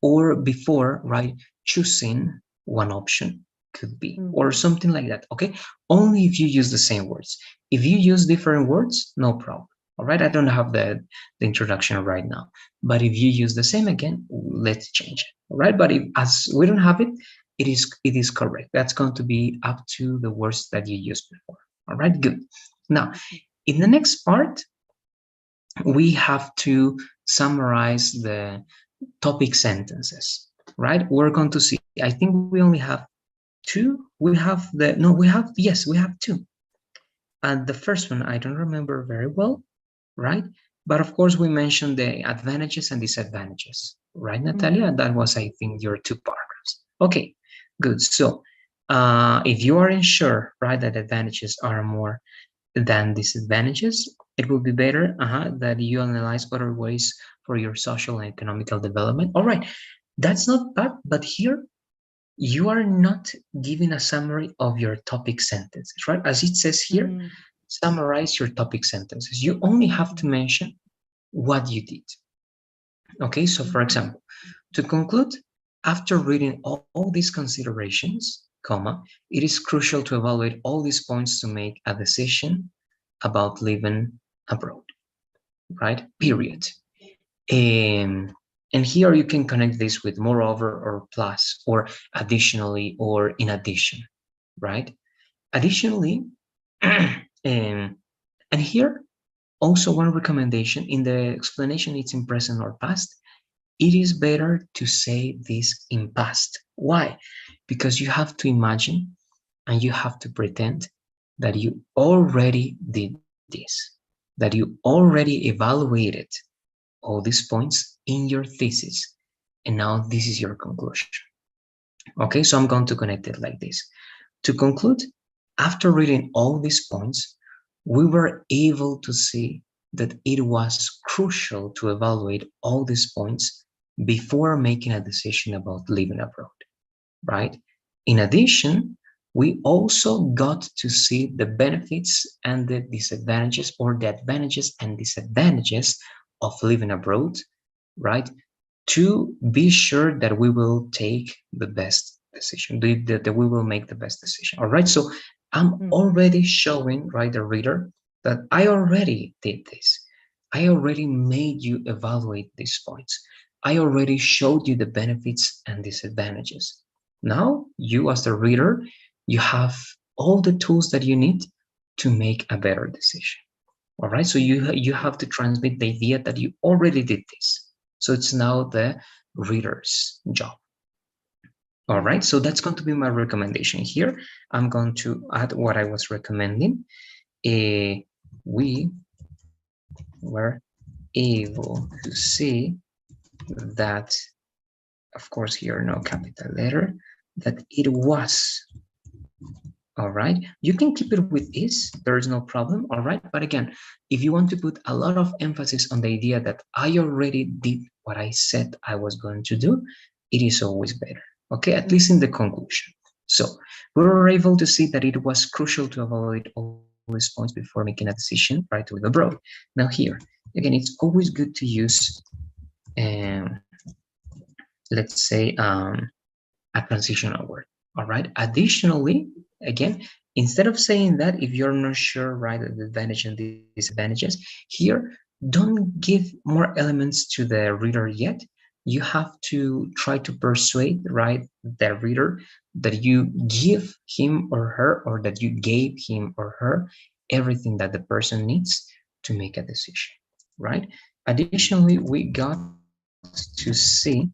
or before, right, choosing one option could be, or something like that. Okay, only if you use the same words. If you use different words, no problem. All right, I don't have the introduction right now, but if you use the same again, let's change it. All right, but if as we don't have it, it is correct. That's going to be up to the words that you used before. All right, good. Now, in the next part, we have to summarize the topic sentences, right? We're going to see, I think we only have two. We have the, no, we have, yes, we have two. And the first one, I don't remember very well, right? But of course, we mentioned the advantages and disadvantages, right, Natalia? That was, I think, your two paragraphs. Okay, good. So if you aren't sure, right, that advantages are more than disadvantages, it will be better that you analyze other ways for your social and economical development. All right, that's not bad, but here you are not giving a summary of your topic sentences, right? As it says here, summarize your topic sentences. You only have to mention what you did. Okay, so for example, to conclude, after reading all these considerations, comma, it is crucial to evaluate all these points to make a decision about living abroad, right? Period. And here you can connect this with moreover or plus or additionally or in addition, right? Additionally, and here also one recommendation in the explanation, it's in present or past. It is better to say this in past. Why? Because you have to imagine and you have to pretend that you already did this, that you already evaluated all these points in your thesis, and now this is your conclusion. Okay, so I'm going to connect it like this. To conclude, after reading all these points, we were able to see that it was crucial to evaluate all these points before making a decision about living abroad, right? In addition, we also got to see the benefits and the disadvantages, or the advantages and disadvantages of living abroad, right? To be sure that we will take the best decision, that we will make the best decision. All right, so I'm already showing, right, the reader that I already did this. I already made you evaluate these points. I already showed you the benefits and disadvantages. Now, you as the reader, you have all the tools that you need to make a better decision. All right, so you have to transmit the idea that you already did this. So it's now the reader's job. All right, so that's going to be my recommendation here. I'm going to add what I was recommending. We were able to see that, of course, here no capital letter, that it was. All right, you can keep it with is, there is no problem. All right, but again, if you want to put a lot of emphasis on the idea that I already did what I said I was going to do, it is always better. Okay, at least in the conclusion. So we were able to see that it was crucial to evaluate all these points before making a decision, right, to live abroad. Now here, again, it's always good to use, let's say, a transitional word. All right, additionally, again, instead of saying that, if you're not sure, right, the advantages and disadvantages, here, don't give more elements to the reader yet. You have to try to persuade, right, the reader that you give him or her, or that you gave him or her everything that the person needs to make a decision, right? Additionally, we got to see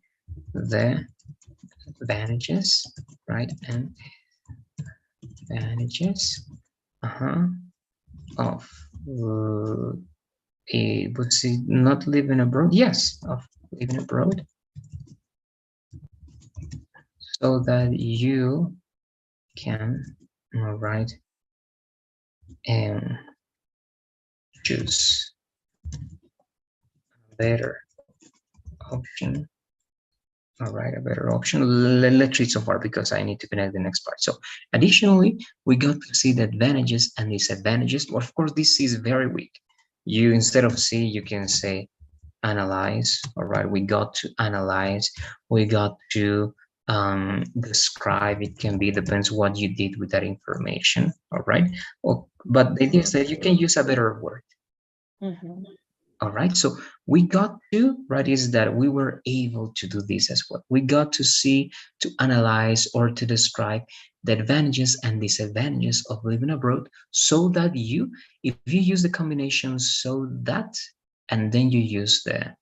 the advantages, right, and advantages of would see not living abroad, yes, of living abroad, so that you can, all right, and choose a better option. All right, a better option. Let's read so far because I need to connect the next part. So additionally, we got to see the advantages and disadvantages. Well, of course, this is very weak. You, instead of C, you can say analyze, all right? We got to analyze, we got to describe. It can be, depends what you did with that information, all right? Well, but the idea is that you can use a better word. All right, so we got to, right, is that we were able to do this as well. We got to see, to analyze, or to describe the advantages and disadvantages of living abroad, so that you, if you use the combination so that, and then you use the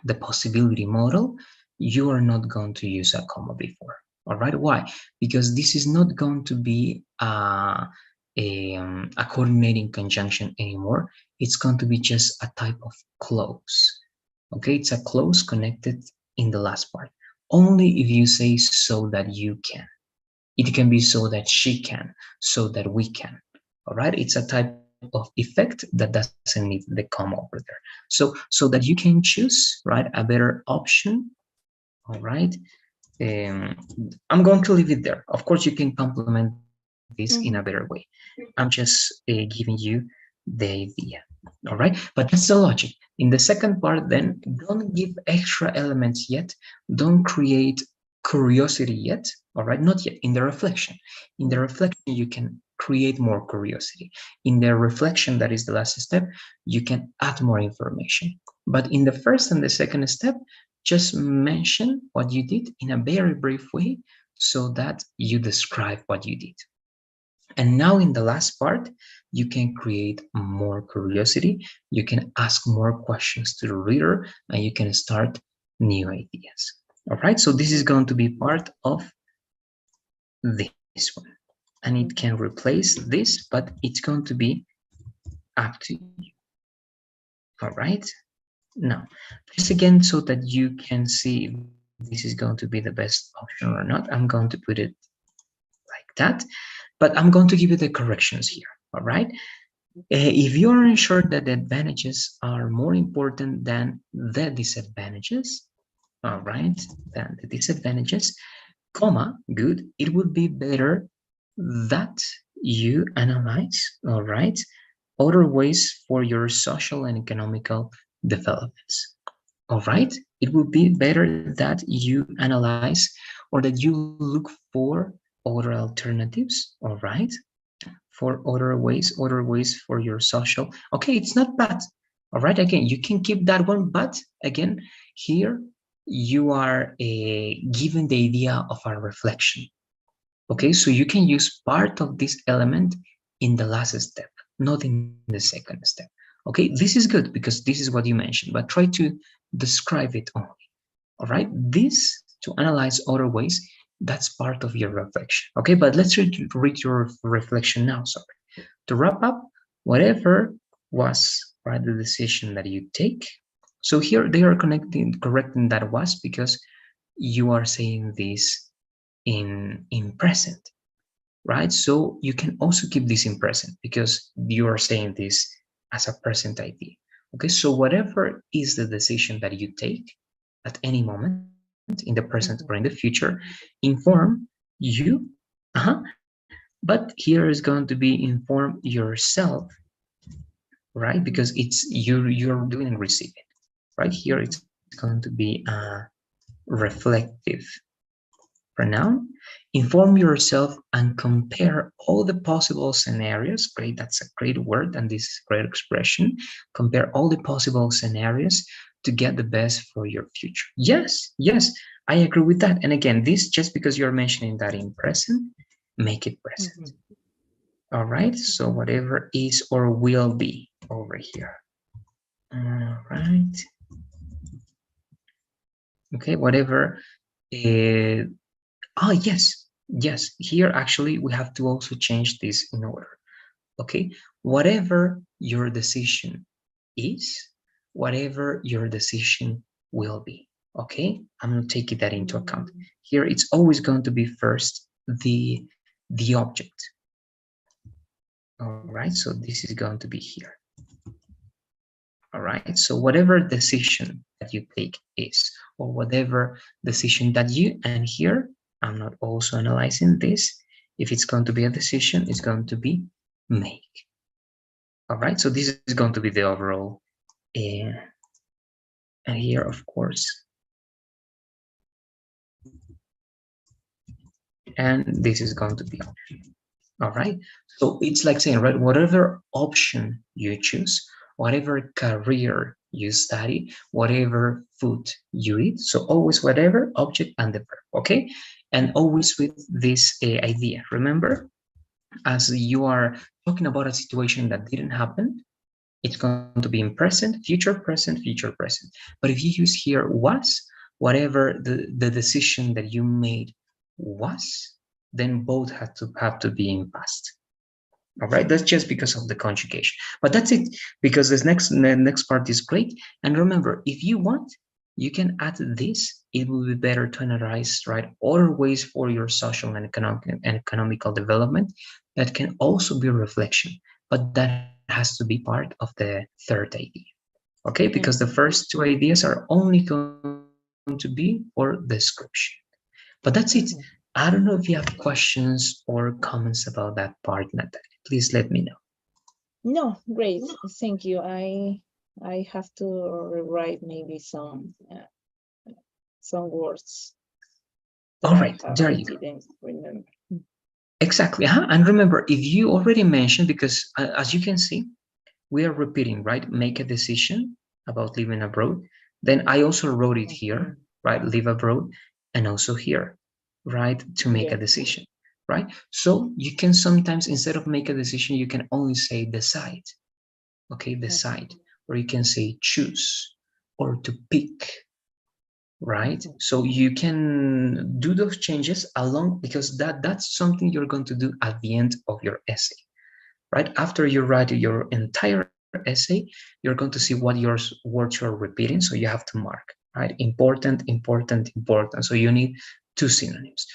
the possibility model, you are not going to use a comma before. All right, why? Because this is not going to be a coordinating conjunction anymore. It's going to be just a type of clause. Okay, it's a clause connected in the last part. Only if you say so that you can. It can be so that she can, so that we can. All right, it's a type of effect that doesn't need the comma over there. So that you can choose, right, a better option. All right, um, I'm going to leave it there. Of course, you can complement this in a better way. I'm just giving you the idea. All right, but that's the logic. In the second part, then, don't give extra elements yet. Don't create curiosity yet. All right, not yet. In the reflection, you can create more curiosity. In the reflection, that is the last step, you can add more information. But in the first and the second step, just mention what you did in a very brief way, so that you describe what you did. And now in the last part, you can create more curiosity, you can ask more questions to the reader, and you can start new ideas. All right, so this is going to be part of this one. And it can replace this, but it's going to be up to you. All right, now, just again, so that you can see if this is going to be the best option or not, I'm going to put it like that, but I'm going to give you the corrections here. All right, if you are unsure that the advantages are more important than the disadvantages, all right, than the disadvantages, comma, good, it would be better that you analyze, all right, other ways for your social and economical developments. All right, it would be better that you analyze, or that you look for other alternatives, all right, for other ways for your social. Okay, it's not bad. All right, again, you can keep that one, but again, here you are given the idea of a reflection. Okay, so you can use part of this element in the last step, not in the second step. Okay, this is good because this is what you mentioned, but try to describe it only. All right, this to analyze other ways, that's part of your reflection. Okay, but let's read your reflection now. Sorry. To wrap up, whatever was, right, the decision that you take. So here they are correcting that was, because you are saying this in present, right? So you can also keep this in present, because you are saying this as a present idea. Okay, so whatever is the decision that you take at any moment in the present or in the future, inform you, but here is going to be inform yourself, right? Because it's you're doing and receiving, right? Here it's going to be a reflective pronoun. Inform yourself and compare all the possible scenarios. Great, that's a great word, and this great expression. Compare all the possible scenarios to get the best for your future. Yes, yes, I agree with that. And again, this, just because you're mentioning that in present, make it present. All right, so whatever is or will be over here. All right. Okay, whatever. Yes, yes. Here, actually, we have to also change this in order. Okay, whatever your decision is, whatever your decision will be. Okay, I'm not taking that into account. Here, it's always going to be first the object. All right, so this is going to be here. All right, so whatever decision that you take is, or whatever decision that you, and here I'm not also analyzing this, if it's going to be a decision, it's going to be make. All right, so this is going to be the overall and here, of course, and this is going to be option. All right. So it's like saying, right, whatever option you choose, whatever career you study, whatever food you eat. So always whatever object and the verb. Okay. And always with this idea. Remember, as you are talking about a situation that didn't happen, it's going to be in present, future, future, present. But if you use here was, whatever the decision that you made was, then both have to be in past. All right, that's just because of the conjugation. But that's it, because this next part is great. And remember, if you want, you can add this. It will be better to analyze, right, other ways for your social and economical development that can also be reflection. But that has to be part of the third idea. Okay, because the first two ideas are only going to be for description. But that's it. I don't know if you have questions or comments about that part, Natalie. Please let me know. No, great. Thank you. I have to rewrite maybe some words that All right, there I you go. didn't remember. Exactly. And remember, if you already mentioned, because as you can see, we are repeating, right? Make a decision about living abroad. Then I also wrote it here, right? Live abroad, and also here, right? To make a Yeah. decision, right? So you can sometimes, instead of make a decision, you can only say decide, okay? Decide, or you can say choose, or to pick, right? So you can do those changes along, because that's something you're going to do at the end of your essay, right? After you write your entire essay, you're going to see what your words you're repeating. So you have to mark, right? Important, important, important. So you need two synonyms,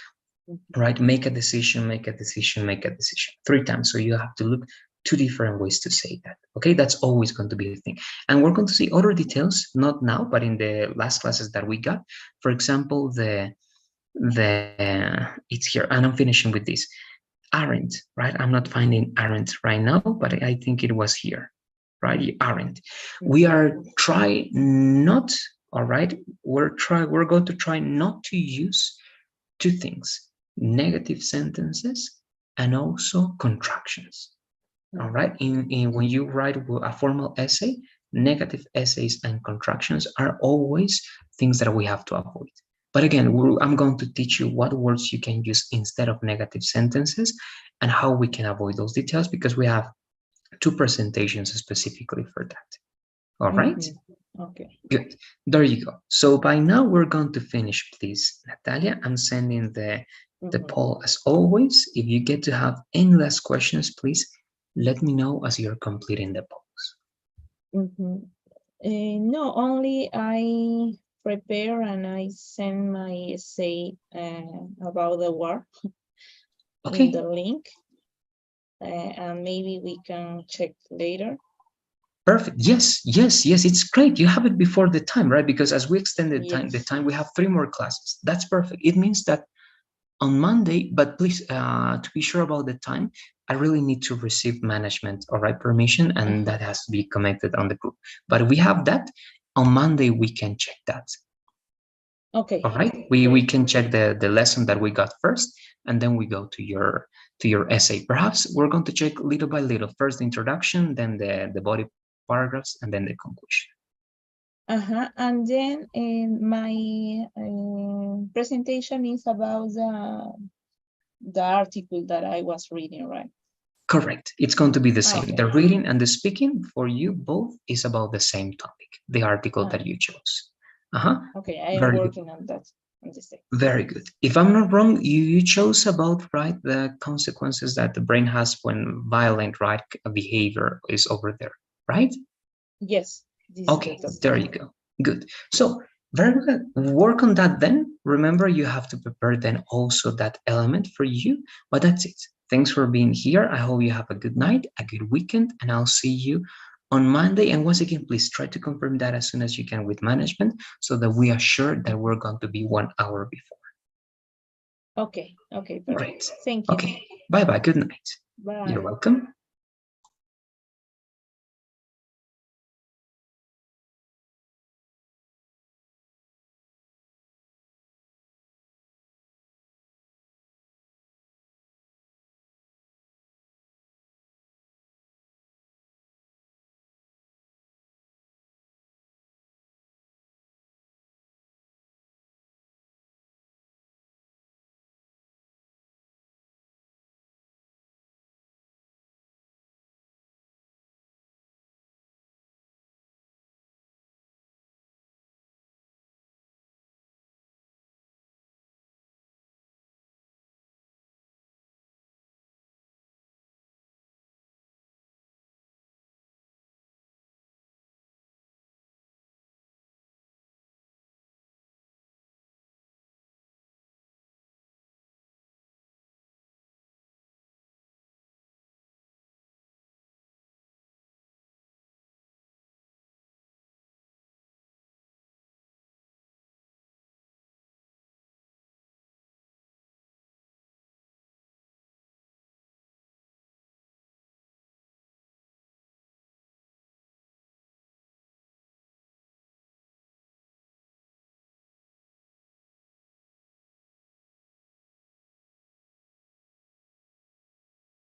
right? Make a decision, make a decision, make a decision 3 times. So you have to look 2 different ways to say that. Okay, that's always going to be a thing. And we're going to see other details, not now, but in the last classes that we got. For example, it's here, and I'm finishing with this. Aren't, right? I'm not finding aren't right now, but I think it was here, right? You aren't. We are try not, all right? We're going to try not to use two things: negative sentences and also contractions. All right. In when you write a formal essay, negative essays and contractions are always things that we have to avoid. But again, I'm going to teach you what words you can use instead of negative sentences and how we can avoid those details, because we have 2 presentations specifically for that. All right. Okay. Good. There you go. So by now we're going to finish, please, Natalia. I'm sending the poll as always. If you get to have any last questions, please let me know as you're completing the polls. No, only I prepare and I send my essay about the war in the link, and maybe we can check later. Perfect. Yes, yes, yes. It's great. You have it before the time, right? Because as we extended the time, we have 3 more classes. That's perfect. It means that on Monday, but please, to be sure about the time, I really need to receive management, all right, permission, and that has to be connected on the group. But we have that. On Monday, we can check that. Okay. All right. We can check the lesson that we got first, and then we go to your essay. Perhaps we're going to check little by little. First the introduction, then the body paragraphs, and then the conclusion. And then my presentation is about the article that I was reading, right? Correct. It's going to be the same. The reading and the speaking for you both is about the same topic, the article that you chose. Okay, I am working on that. Very good. If I'm not wrong, you chose about, right, the consequences that the brain has when violent, right, behavior is over there, right? Yes. Okay, there you go. Good. So very good. Work on that then. Remember, you have to prepare then also that element for you. But that's it. Thanks for being here. I hope you have a good night, a good weekend, and I'll see you on Monday. And once again, please try to confirm that as soon as you can with management so that we are sure that we're going to be 1 hour before. Okay. Okay, perfect. Great. Thank you. Okay. Bye-bye. Good night. Bye. You're welcome.